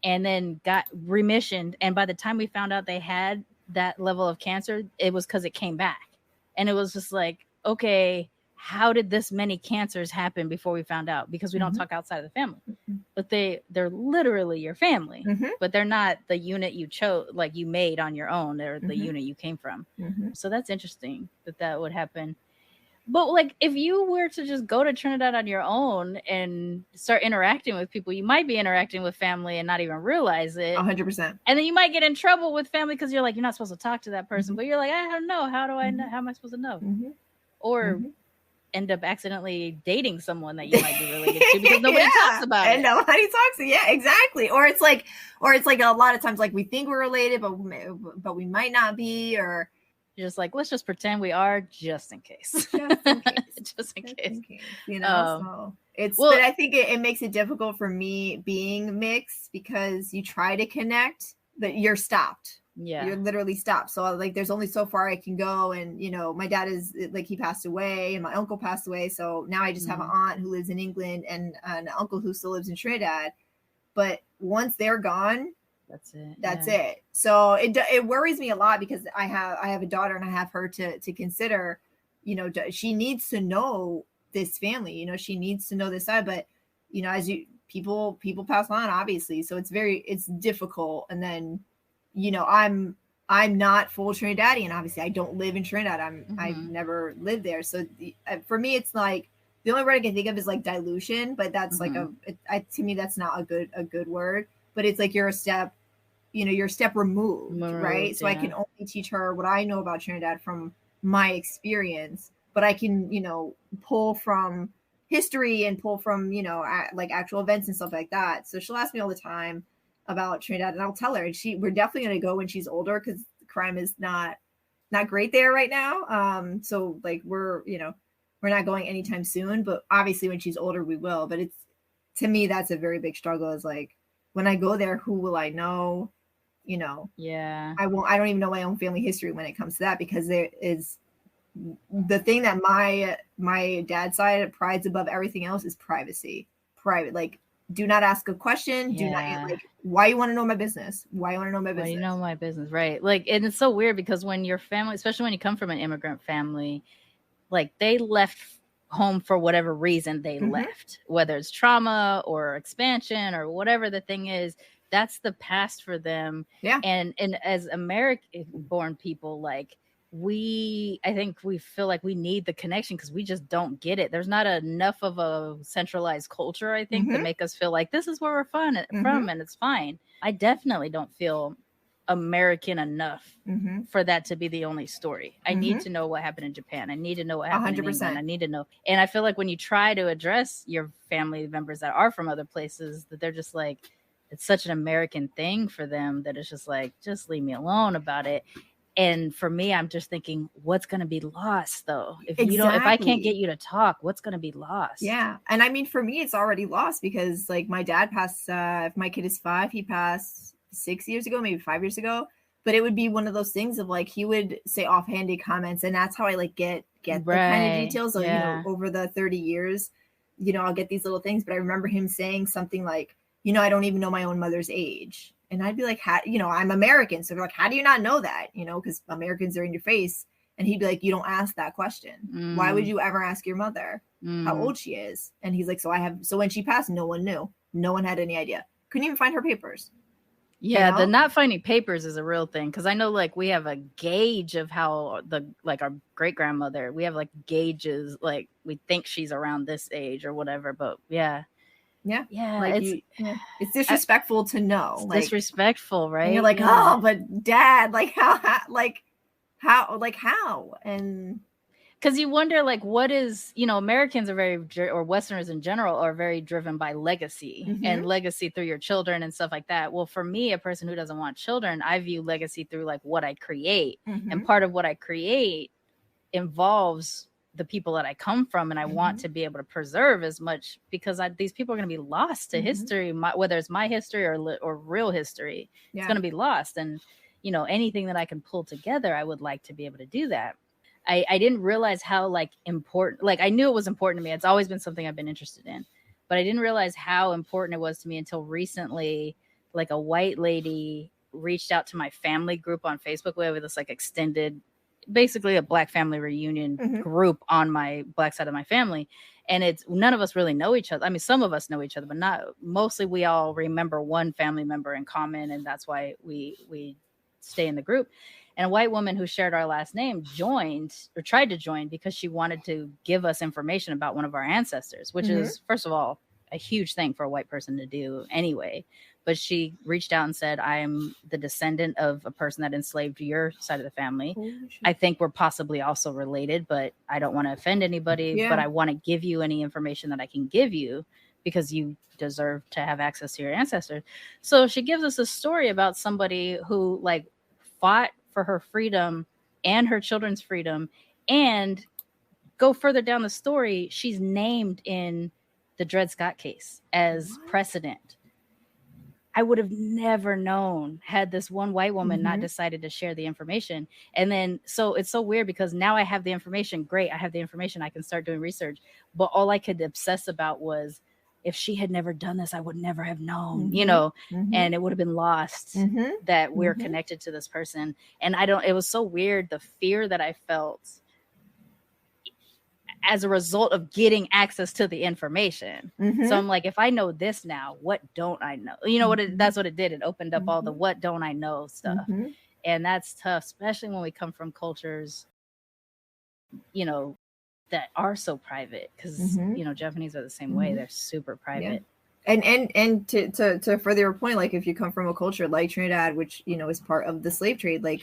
and then got remissioned. And by the time we found out they had that level of cancer, it was because it came back. And it was just like, okay, how did this many cancers happen before we found out? Because we don't talk outside of the family. But they're literally your family, but they're not the unit you chose, like you made on your own. They're the unit you came from. So that's interesting that would happen. But, like, if you were to just go to Trinidad on your own and start interacting with people, you might be interacting with family and not even realize it. 100%. And then you might get in trouble with family because you're like, you're not supposed to talk to that person. But you're like, I don't know. How do I know? How am I supposed to know? Or end up accidentally dating someone that you might be related to because nobody talks about it. And nobody talks. Yeah, exactly. Or it's like a lot of times, like, we think we're related, but we might not be, or just like, let's just pretend we are, just in case. Just in case. You know, but I think it makes it difficult for me being mixed, because you try to connect, but you're stopped. Yeah, you're literally stopped. So, like, there's only so far I can go. And, you know, my dad is like, he passed away, and my uncle passed away. So now I just have an aunt who lives in England and an uncle who still lives in Trinidad. But once they're gone, that's it. So it worries me a lot, because I have a daughter, and I have her to consider. You know, she needs to know this family. You know, she needs to know this side. But, you know, as people pass on, obviously. So it's difficult. And then, you know, I'm I'm not full Trinidadian. Obviously, I don't live in Trinidad. I've never lived there. So for me, it's like the only word I can think of is like dilution, but that's like to me, that's not a good word. But it's like you're a step removed, right? So I can only teach her what I know about Trinidad from my experience, but I can, pull from history and pull from, like actual events and stuff like that. So she'll ask me all the time about Trinidad, and I'll tell her, and we're definitely going to go when she's older, because crime is not great there right now. So like we're not going anytime soon, but obviously when she's older we will. But to me, that's a very big struggle, is like, when I go there, who will I know? I don't even know my own family history when it comes to that, because there is the thing that my dad's side prides above everything else is privacy. Like, do not ask a question. Do not, like, why you want to know my business? Why you want to know my business? Why you know my business, right? Like, and it's so weird because when your family, especially when you come from an immigrant family, like they left home for whatever reason they left, whether it's trauma or expansion or whatever the thing is, that's the past for them. Yeah. And as American born people, like, I think we feel like we need the connection because we just don't get it. There's not enough of a centralized culture, I think, to make us feel like this is where we're from and it's fine. I definitely don't feel American enough for that to be the only story. I need to know what happened in Japan. I need to know what happened 100%. In England. I need to know. And I feel like when you try to address your family members that are from other places, that they're just like, it's such an American thing for them that it's just like, just leave me alone about it. And for me, I'm just thinking, what's going to be lost though? If I can't get you to talk, what's going to be lost? Yeah. And I mean, for me, it's already lost because like my dad passed, if my kid is 5, he passed 6 years ago, maybe 5 years ago. But it would be one of those things of like, he would say offhanded comments, and that's how I like get the kind of details. So, over the 30 years, I'll get these little things. But I remember him saying something like, I don't even know my own mother's age. And I'd be like, I'm American. So they're like, how do you not know that? Because Americans are in your face. And he'd be like, you don't ask that question. Why would you ever ask your mother how old she is? And he's like, so when she passed, no one knew. No one had any idea. Couldn't even find her papers. Yeah, the not finding papers is a real thing. Because I know like we have a gauge of how our great grandmother, we have like gauges, like we think she's around this age or whatever. But yeah. Like it's disrespectful to know. It's disrespectful, right? And you're like, oh, but Dad, like how? And because you wonder, like, what is, Americans are or Westerners in general are very driven by legacy and legacy through your children and stuff like that. Well, for me, a person who doesn't want children, I view legacy through like what I create, and part of what I create involves the people that I come from, and I want to be able to preserve as much, because these people are going to be lost to history, whether it's my history or real history. It's going to be lost. And, anything that I can pull together, I would like to be able to do that. I didn't realize how like important, like I knew it was important to me. It's always been something I've been interested in, but I didn't realize how important it was to me until recently. Like a white lady reached out to my family group on Facebook. We have this like extended, basically a Black family reunion group on my Black side of my family. And it's none of us really know each other. I mean, some of us know each other, but not mostly. We all remember one family member in common. And that's why we stay in the group. And a white woman who shared our last name tried to join because she wanted to give us information about one of our ancestors, which is, first of all, a huge thing for a white person to do anyway. But she reached out and said, I'm the descendant of a person that enslaved your side of the family. I think we're possibly also related, but I don't want to offend anybody, but I want to give you any information that I can give you because you deserve to have access to your ancestors. So she gives us a story about somebody who like fought for her freedom and her children's freedom. And go further down the story, she's named in the Dred Scott case as precedent. I would have never known had this one white woman not decided to share the information. And then, so it's so weird because now I have the information. Great. I have the information. I can start doing research. But all I could obsess about was, if she had never done this, I would never have known, and it would have been lost that we're connected to this person. And it was so weird, the fear that I felt as a result of getting access to the information. So I'm like, if I know this now, what don't I know? That's what it did. It opened up all the what don't I know stuff. And that's tough, especially when we come from cultures, you know, that are so private, because you know, Japanese are the same way. They're super private. And to further your point, like if you come from a culture like Trinidad, which, you know, is part of the slave trade, like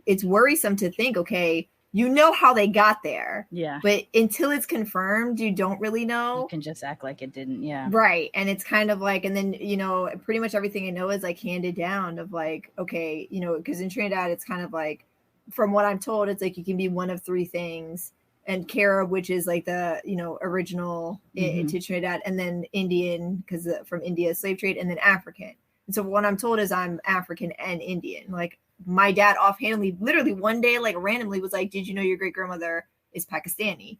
it's worrisome to think, okay, you know how they got there, but until it's confirmed, you don't really know. You can just act like it didn't. Right. And it's kind of like, and then, you know, pretty much everything I know is like handed down of like, okay, you know, because in Trinidad it's kind of like, from what I'm told, it's like you can be one of three things, and Carib, which is like the, you know, original into Trinidad, and then Indian, because from India slave trade, and then African. And so what I'm told is I'm African and Indian. Like my dad offhandedly, literally one day, like randomly was like, did you know your great grandmother is Pakistani?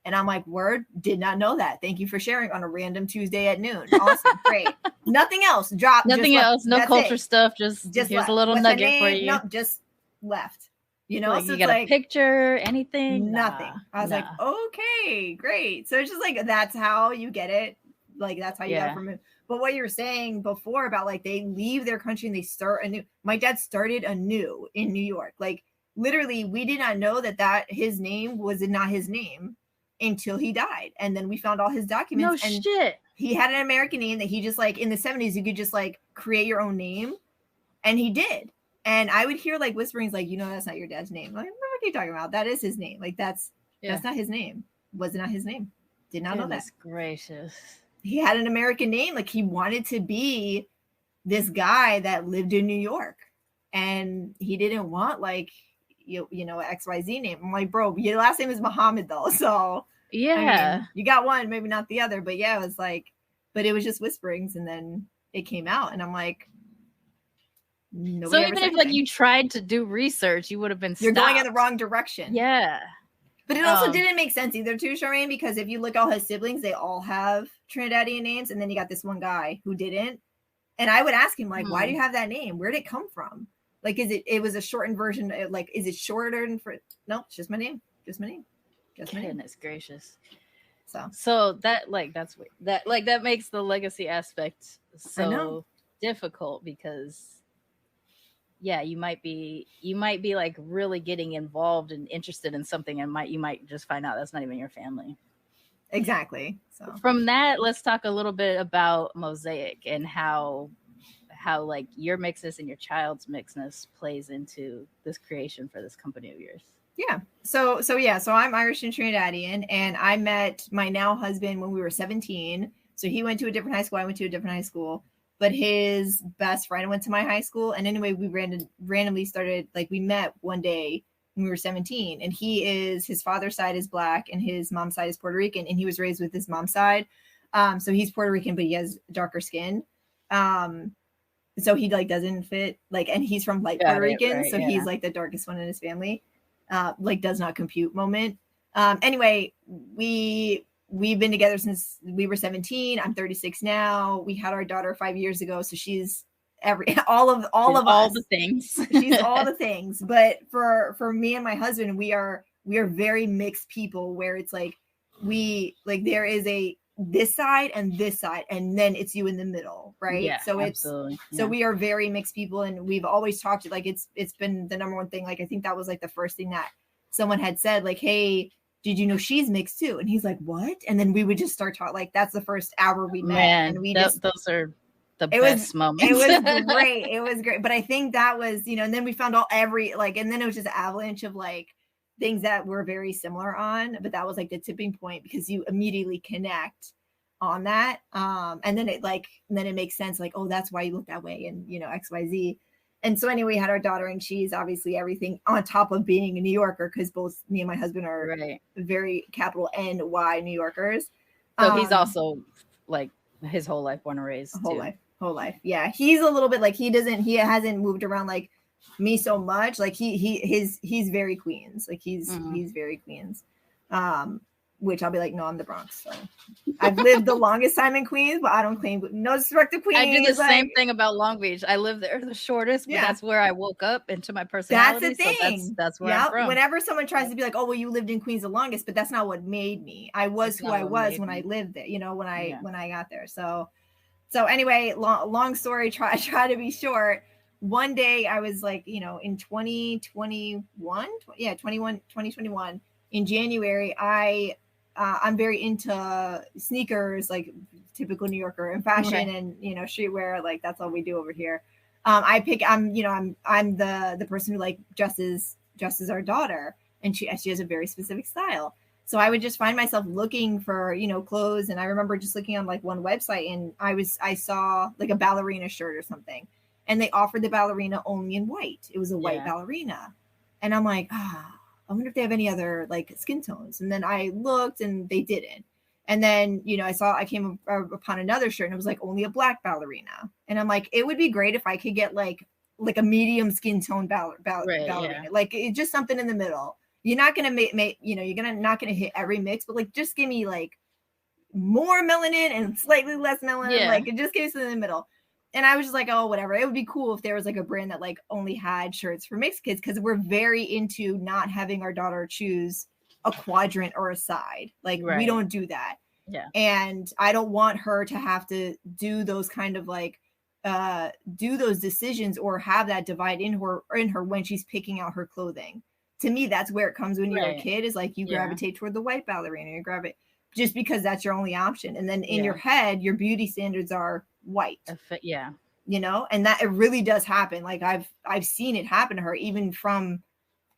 And I'm like, word, did not know that. Thank you for sharing on a random Tuesday at noon. Awesome, great. Nothing else. Drop. Nothing else. No culture stuff. Just here's left. A little nugget for you. Nope, just left. You know, like so you got a picture, anything? Nothing. I was like, okay, great. So it's just like, that's how you get it. Like, that's how you get it from it. But what you were saying before about like, they leave their country and they start anew. My dad started anew in New York. Like literally, we did not know that his name was not his name until he died. And then we found all his documents. No shit. He had an American name that he just like, in the 70s, you could just like create your own name. And he did. And I would hear like whisperings, like, you know, that's not your dad's name. Like, what are you talking about? That is his name. Like, that's not his name. Was not his name. Did not know that. Gracious. He had an American name. Like, he wanted to be this guy that lived in New York. And he didn't want like, you know, XYZ name. I'm like, bro, your last name is Muhammad though. So I mean, you got one, maybe not the other. But yeah, it was like, but it was just whisperings. And then it came out. And I'm like, so even if like you tried to do research, you would have been stopped. You're going in the wrong direction. Yeah. But it also didn't make sense either too, Sharmane, because if you look at all his siblings, they all have Trinidadian names. And then you got this one guy who didn't. And I would ask him, like, why do you have that name? Where did it come from? Like, it was a shortened version. Like, is it shorter than no, it's just my name. Just my name. Just my name. Goodness gracious. So that that makes the legacy aspect so difficult, because you might be like really getting involved and interested in something, and you might just find out that's not even your family. Exactly. So from that, let's talk a little bit about Mosaic and how like your mixness and your child's mixness plays into this creation for this company of yours. Yeah. So I'm Irish and Trinidadian, and I met my now husband when we were 17. So he went to a different high school. I went to a different high school. But his best friend went to my high school. And anyway, we randomly started, like, we met one day when we were 17. And his father's side is Black and his mom's side is Puerto Rican. And he was raised with his mom's side. So he's Puerto Rican, but he has darker skin. So he, like, doesn't fit, like, and he's from, like, Puerto Rican. Right, so he's, like, the darkest one in his family. Like, does not compute moment. Anyway, we've been together since we were 17. I'm 36 now. We had our daughter 5 years ago. So she's all of the things. She's all the things. But for me and my husband, we are very mixed people, where it's like, there is this side, and then it's you in the middle. Right. Yeah, so absolutely. So we are very mixed people, and we've always talked, like, it's been the number one thing. Like, I think that was like the first thing that someone had said, like, hey, did you know she's mixed too? And he's like, what? And then we would just start talking. Like, that's the first hour we met. Man, and those are the best moments. It was great. It was great. But I think that was, you know, and then we found out and then it was just an avalanche of like things that were very similar on, but that was like the tipping point, because you immediately connect on that. And then it makes sense. Like, oh, that's why you look that way. And, you know, XYZ. And so anyway, we had our daughter, and she's obviously everything on top of being a New Yorker, because both me and my husband are very capital N-Y New Yorkers. So he's also like his whole life born and raised. Whole life. Yeah. He's a little bit like, he hasn't moved around like me so much. Like he's very Queens. Like he's very Queens. Which I'll be like, no, I'm the Bronx. So I've lived the longest time in Queens, but I don't claim, no disrespect to Queens. I do the same thing about Long Beach. I lived there the shortest, but that's where I woke up into my personality. That's the thing. So that's where I'm from. Whenever someone tries to be like, oh, well, you lived in Queens the longest, but that's not what made me. I was who I was when I lived there, you know, when I got there. So anyway, long story, try to be short. one day I was like, you know, in 2021 in January, I'm very into sneakers, like typical New Yorker, and fashion, and, you know, streetwear. Like that's all we do over here. I'm the person who like dresses our daughter, and she has a very specific style. So I would just find myself looking for, you know, clothes. And I remember just looking on like one website, and I saw like a ballerina shirt or something, and they offered the ballerina only in white. It was a white ballerina. And I'm like, I wonder if they have any other like skin tones. And then I looked, and they didn't. And then, you know, I came upon another shirt, and it was like only a black ballerina. And I'm like, it would be great if I could get like a medium skin tone ballerina, like it's just something in the middle. You're not going to make, you know, not going to hit every mix, but like, just give me like more melanin and slightly less melanin. Like it just gives it in the middle. And I was just like, oh, whatever. It would be cool if there was like a brand that like only had shirts for mixed kids. Cause we're very into not having our daughter choose a quadrant or a side. Like we don't do that. Yeah. And I don't want her to have to do those kind of like, do those decisions or have that divide in her when she's picking out her clothing. To me, that's where it comes when you're a kid, is like you gravitate toward the white ballerina, you grab it just because that's your only option. And then in your head, your beauty standards are white. You know, and that it really does happen. Like I've seen it happen to her, even from,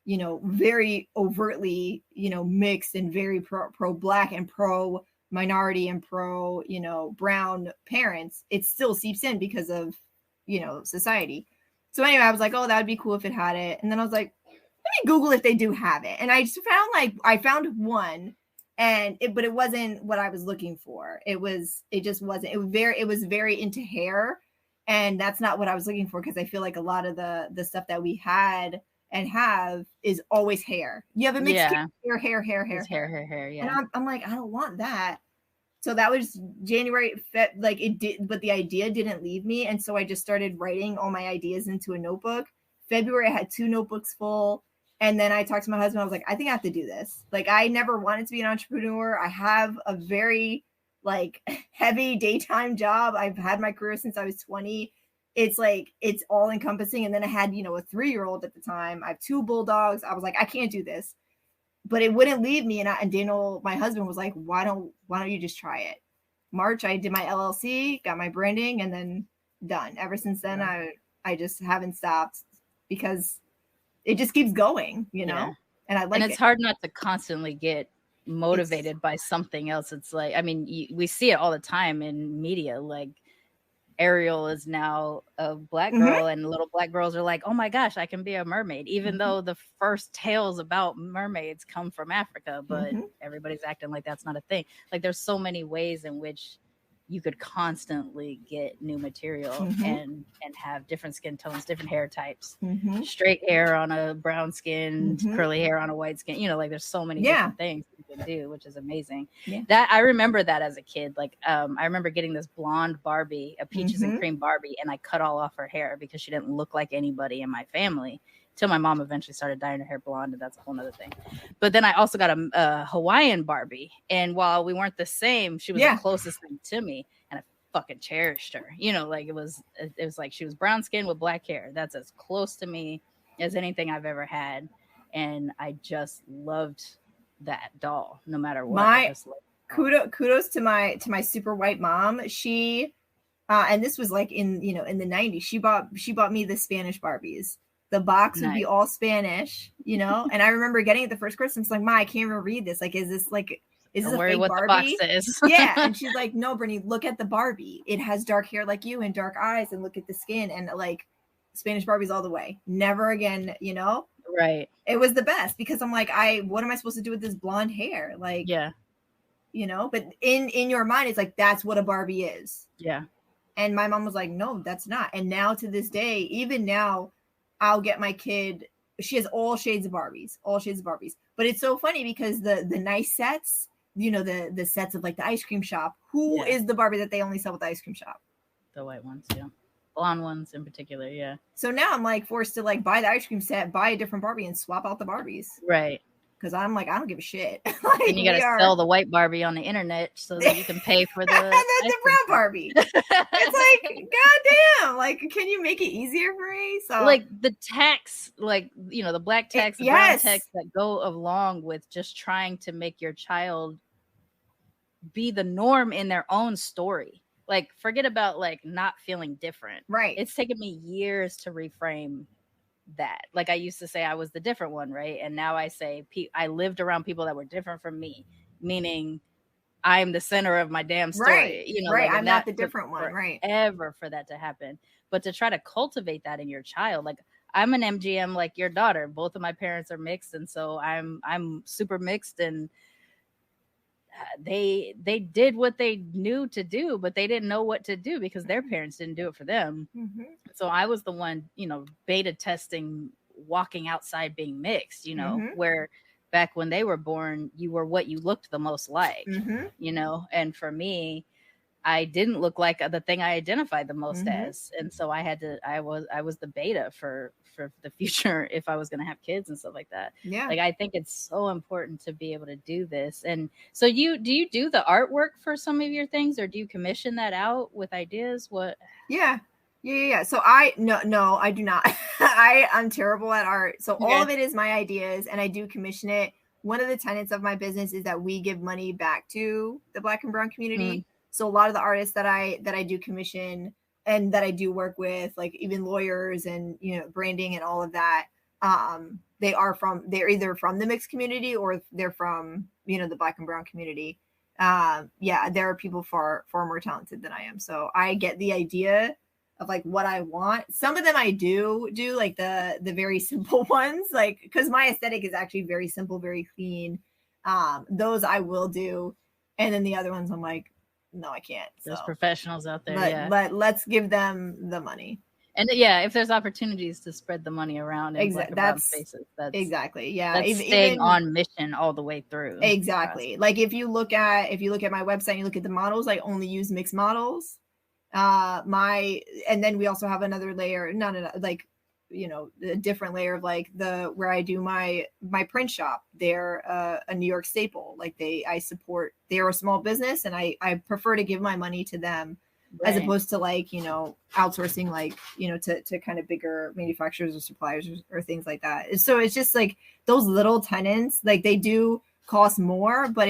you know, very overtly, you know, mixed and very pro black and pro minority and pro, you know, brown parents. It still seeps in because of, you know, society. So anyway, I was like, oh, that would be cool if it had it. And then I was like, let me Google if they do have it. And I just found one, but it wasn't what I was looking for. It was very into hair. And that's not what I was looking for, because I feel like a lot of the stuff that we had and have is always hair. You have a mixed hair. Yeah. And I'm like, I don't want that. So that was January, like it did, but the idea didn't leave me. And so I just started writing all my ideas into a notebook. February, I had 2 notebooks full. And then I talked to my husband. I was like, I think I have to do this. Like, I never wanted to be an entrepreneur. I have a very like heavy daytime job. I've had my career since I was 20. It's like, it's all encompassing. And then I had, you know, a 3-year-old at the time. I have 2 bulldogs. I was like, I can't do this, but it wouldn't leave me. And Daniel, my husband, was like, why don't you just try it? March, I did my LLC, got my branding, and then done. Ever since then, I just haven't stopped, because it just keeps going, you know? And I like it. And it's hard not to constantly get motivated by something else. It's like, I mean, we see it all the time in media. Like Ariel is now a black girl, and little black girls are like, oh my gosh, I can be a mermaid, even though the first tales about mermaids come from Africa, but everybody's acting like that's not a thing. Like there's so many ways in which you could constantly get new material and have different skin tones, different hair types, straight hair on a brown skin, curly hair on a white skin. You know, like there's so many different things you can do, which is amazing. That I remember that as a kid. Like I remember getting this blonde Barbie, a peaches and cream Barbie, and I cut all off her hair because she didn't look like anybody in my family. Till my mom eventually started dyeing her hair blonde, and that's a whole nother thing. But then I also got a Hawaiian Barbie, and while we weren't the same, she was the closest thing to me, and I fucking cherished her. You know, like it was like she was brown skin with black hair. That's as close to me as anything I've ever had, and I just loved that doll, no matter what. Kudos to my super white mom. She and this was like in the 90s. She bought me the Spanish Barbies. The box would be all Spanish, you know? And I remember getting it the first Christmas, like, Ma, I can't even read this. Like, is this a fake Barbie? The box is. Yeah. And she's like, no, Brittany, look at the Barbie. It has dark hair like you and dark eyes, and look at the skin, and like Spanish Barbies all the way. Never again, you know? Right. It was the best, because I'm like, what am I supposed to do with this blonde hair? Like, you know, but in your mind, it's like, that's what a Barbie is. Yeah. And my mom was like, no, that's not. And now to this day, even now, I'll get my kid, she has all shades of Barbies. But it's so funny because the nice sets, you know, the sets of like the ice cream shop, who is the Barbie that they only sell with the ice cream shop? The white ones, blonde ones in particular, So now I'm like forced to like buy the ice cream set, buy a different Barbie, and swap out the Barbies. Right. because I'm like, I don't give a shit. Like, and you got to sell the white Barbie on the internet so that you can pay for the and then the brown Barbie. It's like, goddamn, like, can you make it easier for me? So like the tax, like, you know, the black tax, the brown tax that go along with just trying to make your child be the norm in their own story. Like, forget about like not feeling different. Right. It's taken me years to reframe that. Like, I used to say I was the different one, right? And now I say I lived around people that were different from me, meaning I'm the center of my damn story. Right. You know, right. like, I'm not the different one. Right. Ever for that to happen. But to try to cultivate that in your child, like, I'm an MGM like your daughter. Both of my parents are mixed, and so I'm super mixed, and they did what they knew to do, but they didn't know what to do because their parents didn't do it for them. Mm-hmm. So I was the one, you know, beta testing, walking outside being mixed, you know, where back when they were born, you were what you looked the most like, you know, and for me, I didn't look like the thing I identified the most as. And so I was the beta for the future if I was going to have kids and stuff like that. Yeah. Like, I think it's so important to be able to do this. And so do you do the artwork for some of your things, or do you commission that out with ideas? What? Yeah. So no, I do not. I'm terrible at art. So all of it is my ideas, and I do commission it. One of the tenets of my business is that we give money back to the Black and brown community. So a lot of the artists that I do commission and that I do work with, like even lawyers and, you know, branding and all of that, they're either from the mixed community or they're from, you know, the Black and brown community. There are people far more talented than I am. So I get the idea of like what I want. Some of them I do like the very simple ones, like, because my aesthetic is actually very simple, very clean. Those I will do. And then the other ones I'm like, no, I can't. There's professionals out there. Let's give them the money. And if there's opportunities to spread the money around in Black and brown spaces, that's staying on mission all the way through. Exactly. Like if you look at my website and you look at the models, I only use mixed models. And then we also have another layer, like, you know, a different layer of like where I do my print shop. They're a New York staple. Like they're a small business, and I prefer to give my money to them as opposed to like, you know, outsourcing, like, you know, to kind of bigger manufacturers or suppliers or things like that. So it's just like those little tenants, like they do cost more, but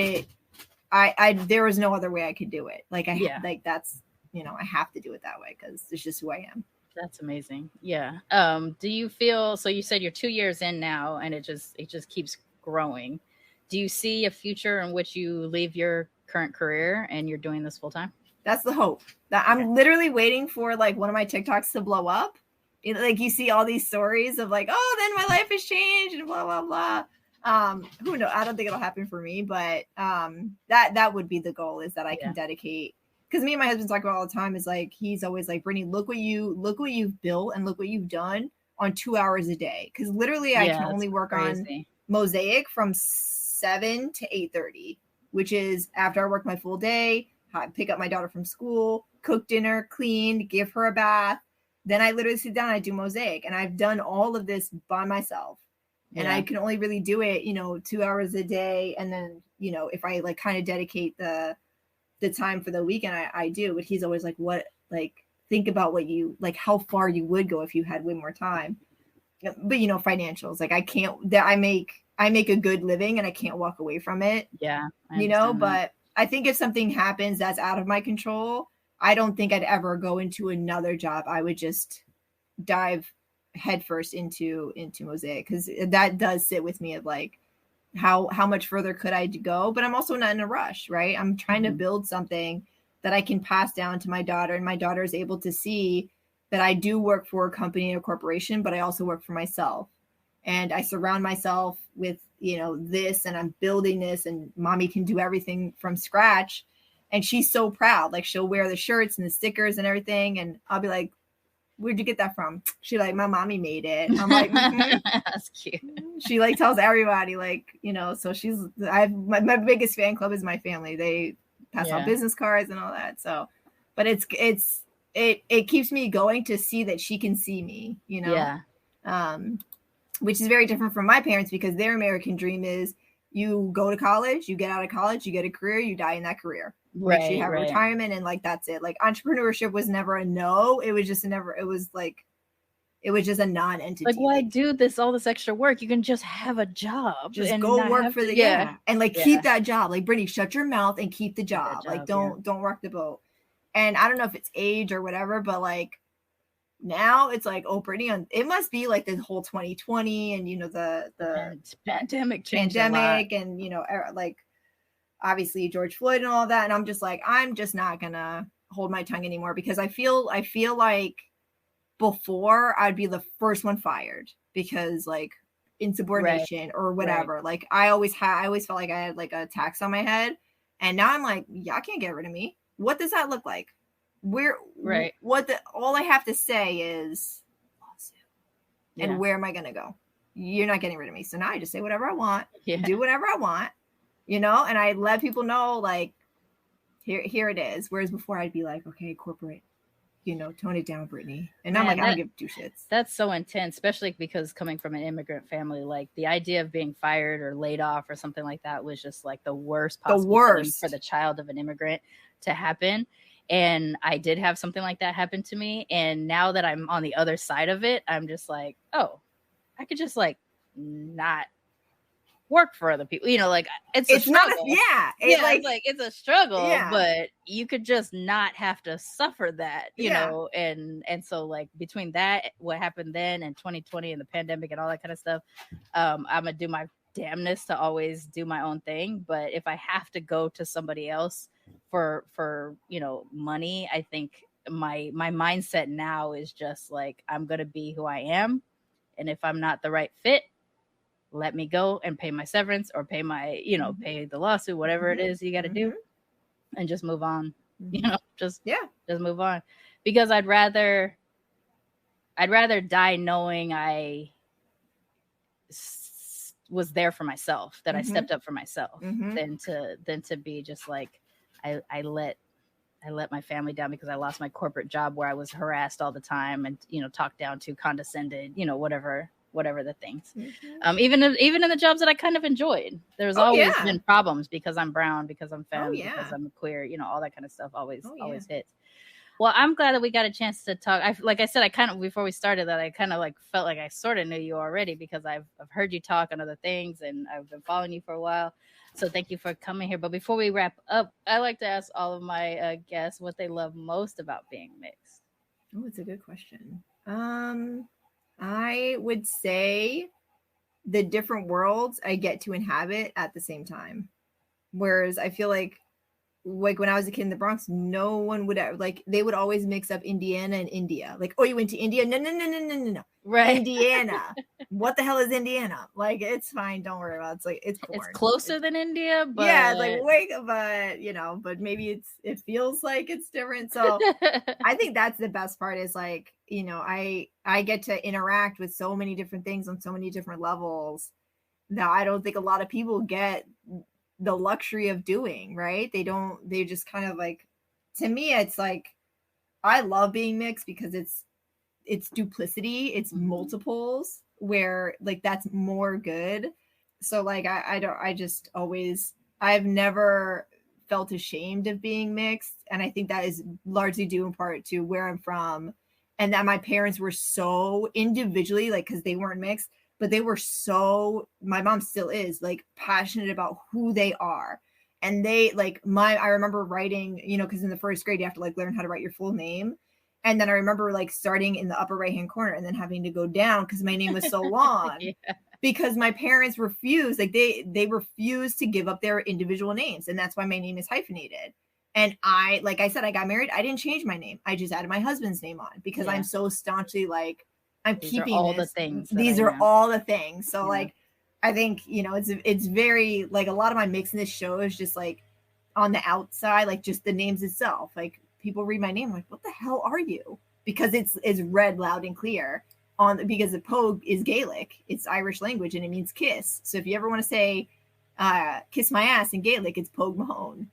there was no other way I could do it. Like like that's, you know, I have to do it that way because it's just who I am. That's amazing. Yeah. Do you feel, so you said you're 2 years in now and it just keeps growing. Do you see a future in which you leave your current career and you're doing this full time? That's the hope. That I'm literally waiting for like one of my TikToks to blow up. You know, like you see all these stories of like, oh, then my life has changed and blah, blah, blah. Who knows? I don't think it'll happen for me, but that would be the goal, is that I can dedicate. Because me and my husband talk about all the time, is like, he's always like, Brittany, look what you've built and look what you've done on 2 hours a day. Because literally I can only work on Mosaic from 7 to 8:30, which is after I work my full day, I pick up my daughter from school, cook dinner, clean, give her a bath. Then I literally sit down and I do Mosaic. And I've done all of this by myself. And I can only really do it, you know, 2 hours a day. And then, you know, if I like kind of dedicate the time for the weekend, I do. But he's always like, what, like, think about what you, like, how far you would go if you had way more time. But, you know, financials, like, I can't, I make a good living and I can't walk away from it. Yeah. You know, but I think if something happens that's out of my control, I don't think I'd ever go into another job. I would just dive headfirst into Mosaic, because that does sit with me of like, how much further could I go? But I'm also not in a rush, right? I'm trying to build something that I can pass down to my daughter, and my daughter is able to see that I do work for a company and a corporation, but I also work for myself. And I surround myself with, you know, this, and I'm building this, and mommy can do everything from scratch. And she's so proud. Like, she'll wear the shirts and the stickers and everything. And I'll be like, where'd you get that from? She like, my mommy made it. I'm like, that's cute. She like tells everybody, like, you know, so my biggest fan club is my family. They pass out business cards and all that. So, but it keeps me going to see that she can see me, you know? Yeah. which is very different from my parents, because their American dream is you go to college, you get out of college, you get a career, you die in that career. Right. Like, you have retirement, and like that's it. Like entrepreneurship was never a no. It was just it was just a non-entity. Like, why do all this extra work? You can just have a job. Just and go work for the and like keep that job. Like, Brittany, shut your mouth and keep the job. Like, don't rock the boat. And I don't know if it's age or whatever, but like now it's like, oh, Brittany, it must be like the whole 2020 and the pandemic and like obviously George Floyd and all that. And I'm just like, I'm just not gonna hold my tongue anymore, because I feel like before I'd be the first one fired because like insubordination or whatever. Like I always felt like I had like a tax on my head, and now I'm like, y'all can't get rid of me. What does that look like? All I have to say is lawsuit. And where am I gonna go? You're not getting rid of me. So now I just say whatever I want, do whatever I want, and I let people know like here it is. Whereas before I'd be like, okay, corporate, tone it down, Brittany. And I'm like, I don't give two shits. That's so intense, especially because coming from an immigrant family, like the idea of being fired or laid off or something like that was just like the worst possible thing for the child of an immigrant to happen. And I did have something like that happen to me. And now that I'm on the other side of it, I'm just like, oh, I could just like not work for other people. Like it's a struggle. It's a struggle, but you could just not have to suffer that, you know. And so like between that, what happened then and 2020 and the pandemic and all that kind of stuff, I'm gonna do my damnness to always do my own thing. But if I have to go to somebody else for money, I think my mindset now is just like, I'm gonna be who I am, and if I'm not the right fit, let me go and pay my severance or pay my pay the lawsuit, whatever it is you got to do, and just move on. Just move on, because I'd rather die knowing I was there for myself, that I stepped up for myself, than to be just like I let my family down because I lost my corporate job where I was harassed all the time and talked down to, condescended, whatever the things. Even in the jobs that I kind of enjoyed, there's always been problems because I'm brown, because I'm femme, because I'm queer, all that kind of stuff always hits. Well, I'm glad that we got a chance to talk. Like I said, I kind of, before we started, that I kind of like felt like I sort of knew you already, because I've heard you talk on other things and I've been following you for a while. So thank you for coming here. But before we wrap up, I like to ask all of my guests what they love most about being mixed. Oh, it's a good question. I would say the different worlds I get to inhabit at the same time. Whereas I feel like when I was a kid in the Bronx, no one would ever, like, they would always mix up Indiana and India. Like, oh, you went to India? No. Right. Indiana. What the hell is Indiana? Like, it's fine. Don't worry about it. It's like, it's corn. It's closer than India, but yeah, it's like, wait, but but maybe it feels like it's different. So I think that's the best part, is like, I get to interact with so many different things on so many different levels that I don't think a lot of people get the luxury of doing, right? They just kind of like, to me, it's like, I love being mixed because it's duplicity, it's multiples, where like that's more good. So like I've never felt ashamed of being mixed, and I think that is largely due in part to where I'm from, and that my parents were so individually, like, because they weren't mixed, but they were so, my mom still is, like, passionate about who they are. And they, like, I remember writing, because in the first grade, you have to, like, learn how to write your full name. And then I remember, like, starting in the upper right-hand corner and then having to go down because my name was so long. Because my parents refused, like, they refused to give up their individual names. And that's why my name is hyphenated. And like I said, I got married. I didn't change my name. I just added my husband's name on because I'm so staunchly, like, I'm keeping all the things. These are all the things. So like, I think, it's very, like, a lot of my mix in this show is just like on the outside, like just the names itself. Like, people read my name, like, what the hell are you? Because it's read loud and clear because the Pogue is Gaelic. It's Irish language and it means kiss. So if you ever want to say kiss my ass in Gaelic, it's Pogue-Mahone.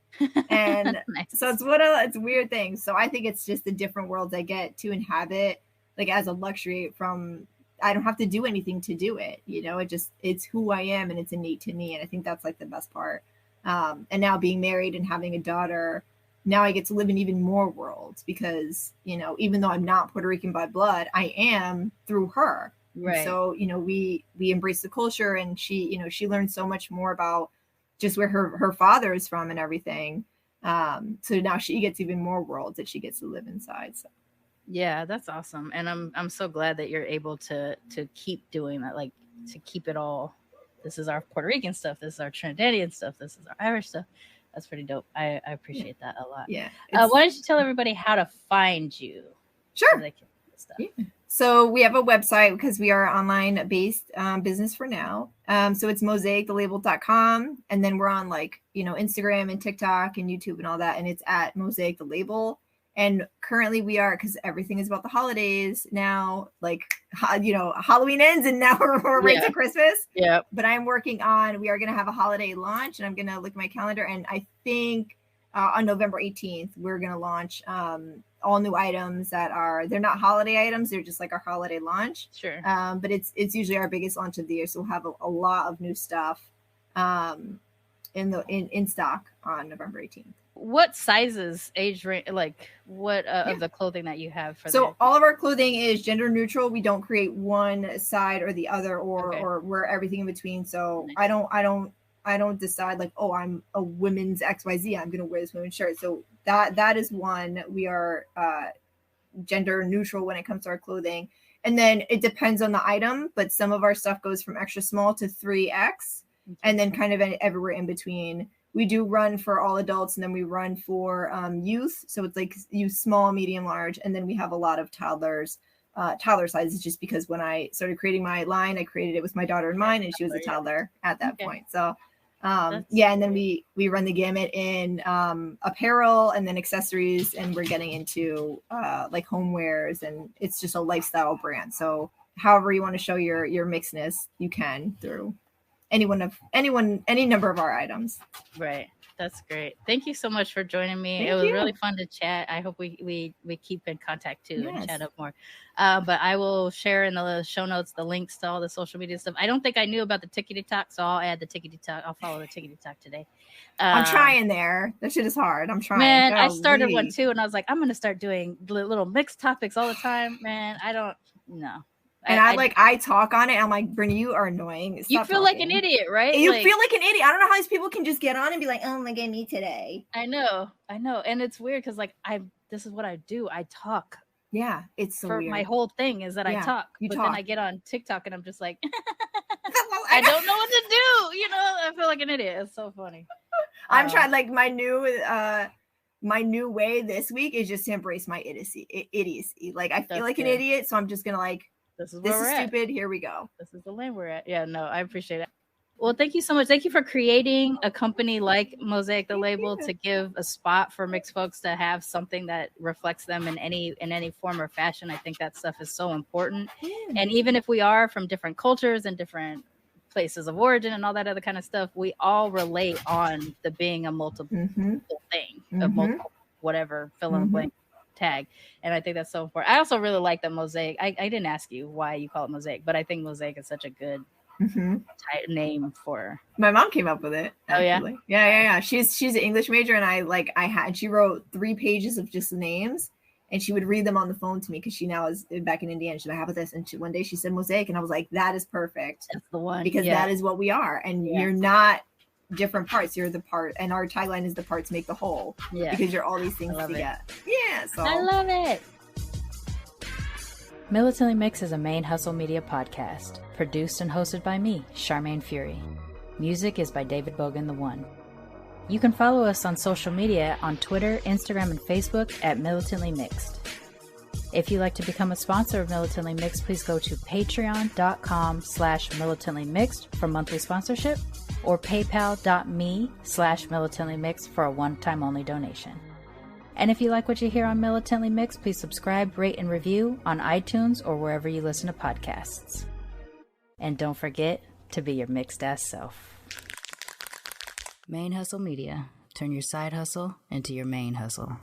And so it's it's a weird thing. So I think it's just the different worlds I get to inhabit, like, as a luxury from I don't have to do anything to do it. It's who I am, and it's innate to me. And I think that's like the best part. And now being married and having a daughter, now I get to live in even more worlds because, even though I'm not Puerto Rican by blood, I am through her. Right. And so, we embrace the culture, and she learned so much more about just where her father is from and everything. So now she gets even more worlds that she gets to live inside. So. Yeah, that's awesome. And I'm so glad that you're able to keep doing that, like to keep it all. This is our Puerto Rican stuff. This is our Trinidadian stuff. This is our Irish stuff. That's pretty dope. I appreciate that a lot. Yeah. Why don't you tell everybody how to find you? Sure. Yeah. So we have a website because we are online based business for now. So it's MosaicTheLabel.com. And then we're on Instagram and TikTok and YouTube and all that. And it's at Mosaic the Label. And currently we are, because everything is about the holidays now, Halloween ends and now we're right to Christmas. Yeah. But I'm working on, we are going to have a holiday launch, and I'm going to look at my calendar. And I think on November 18th, we're going to launch all new items they're not holiday items. They're just like our holiday launch. Sure. But it's usually our biggest launch of the year. So we'll have a lot of new stuff in stock on November 18th. What sizes, age range, of the clothing that you have for all of our clothing is gender neutral. We don't create one side or the other or wear everything in between. So nice. I don't decide I'm a women's XYZ. I'm going to wear this women's shirt. So that is one. We are gender neutral when it comes to our clothing. And then it depends on the item, but some of our stuff goes from extra small to 3X and then kind of everywhere in between. We do run for all adults, and then we run for youth. So it's like youth, small, medium, large. And then we have a lot of toddler sizes, just because when I started creating my line, I created it with my daughter in mind, and she was a toddler at that point. So and then we run the gamut in apparel and then accessories, and we're getting into homewares, and it's just a lifestyle brand. So however you want to show your mixedness, you can through any number of our items. Right. That's great. Thank you so much for joining me. It was really fun to chat. I hope we keep in contact too and chat up more. But I will share in the show notes the links to all the social media stuff. I don't think I knew about the Tickety Talk, so I'll add the Tickety Talk. I'll follow the Tickety Talk today. I'm trying there. That shit is hard. I'm trying. Man, I started one too, and I was like, I'm gonna start doing little mixed topics all the time. Man, I don't know. And I talk on it. And I'm like, Brittany, you are annoying. Stop you feel talking. like an idiot, right? You feel like an idiot. I don't know how these people can just get on and be like, oh my God, me today. I know. And it's weird because this is what I do. I talk. Yeah, it's so weird. My whole thing is that I talk. Then I get on TikTok and I'm just like, I don't know what to do. I feel like an idiot. It's so funny. I'm trying my new way this week is just to embrace my idiocy. I feel like an idiot. So I'm just going to this is stupid. Here we go. This is the lane we're at. Yeah, no, I appreciate it. Well, thank you so much. Thank you for creating a company like Mosaic the Label to give a spot for mixed folks to have something that reflects them in any form or fashion. I think that stuff is so important. And even if we are from different cultures and different places of origin and all that other kind of stuff, we all relate on the being a multiple thing, a multiple whatever, fill in the blank tag. And I think that's so important. I also really like the Mosaic. I didn't ask you why you call it Mosaic, but I think Mosaic is such a good name for. My mom came up with it. Actually. Oh yeah. She's an English major, and she wrote 3 pages of just names, and she would read them on the phone to me because she now is back in Indiana. She's like, how about this? And one day she said Mosaic, and I was like, that is perfect. That's the one, because that is what we are, and you're not different parts. You're the part, and our tagline is the parts make the whole. Yeah, because you're all these things together. Yeah, so I love it. Militantly Mixed is a ManeHustle media podcast, produced and hosted by me, Sharmane Fury. Music is by David Bogan the One. You can follow us on social media on Twitter, Instagram, and Facebook at Militantly Mixed. If you'd like to become a sponsor of Militantly Mixed, please go to patreon.com/militantlymixed for monthly sponsorship, or paypal.me/militantlymixed for a one-time only donation. And if you like what you hear on Militantly Mixed, please subscribe, rate, and review on iTunes or wherever you listen to podcasts. And don't forget to be your mixed-ass self. ManeHustle Media. Turn your side hustle into your main hustle.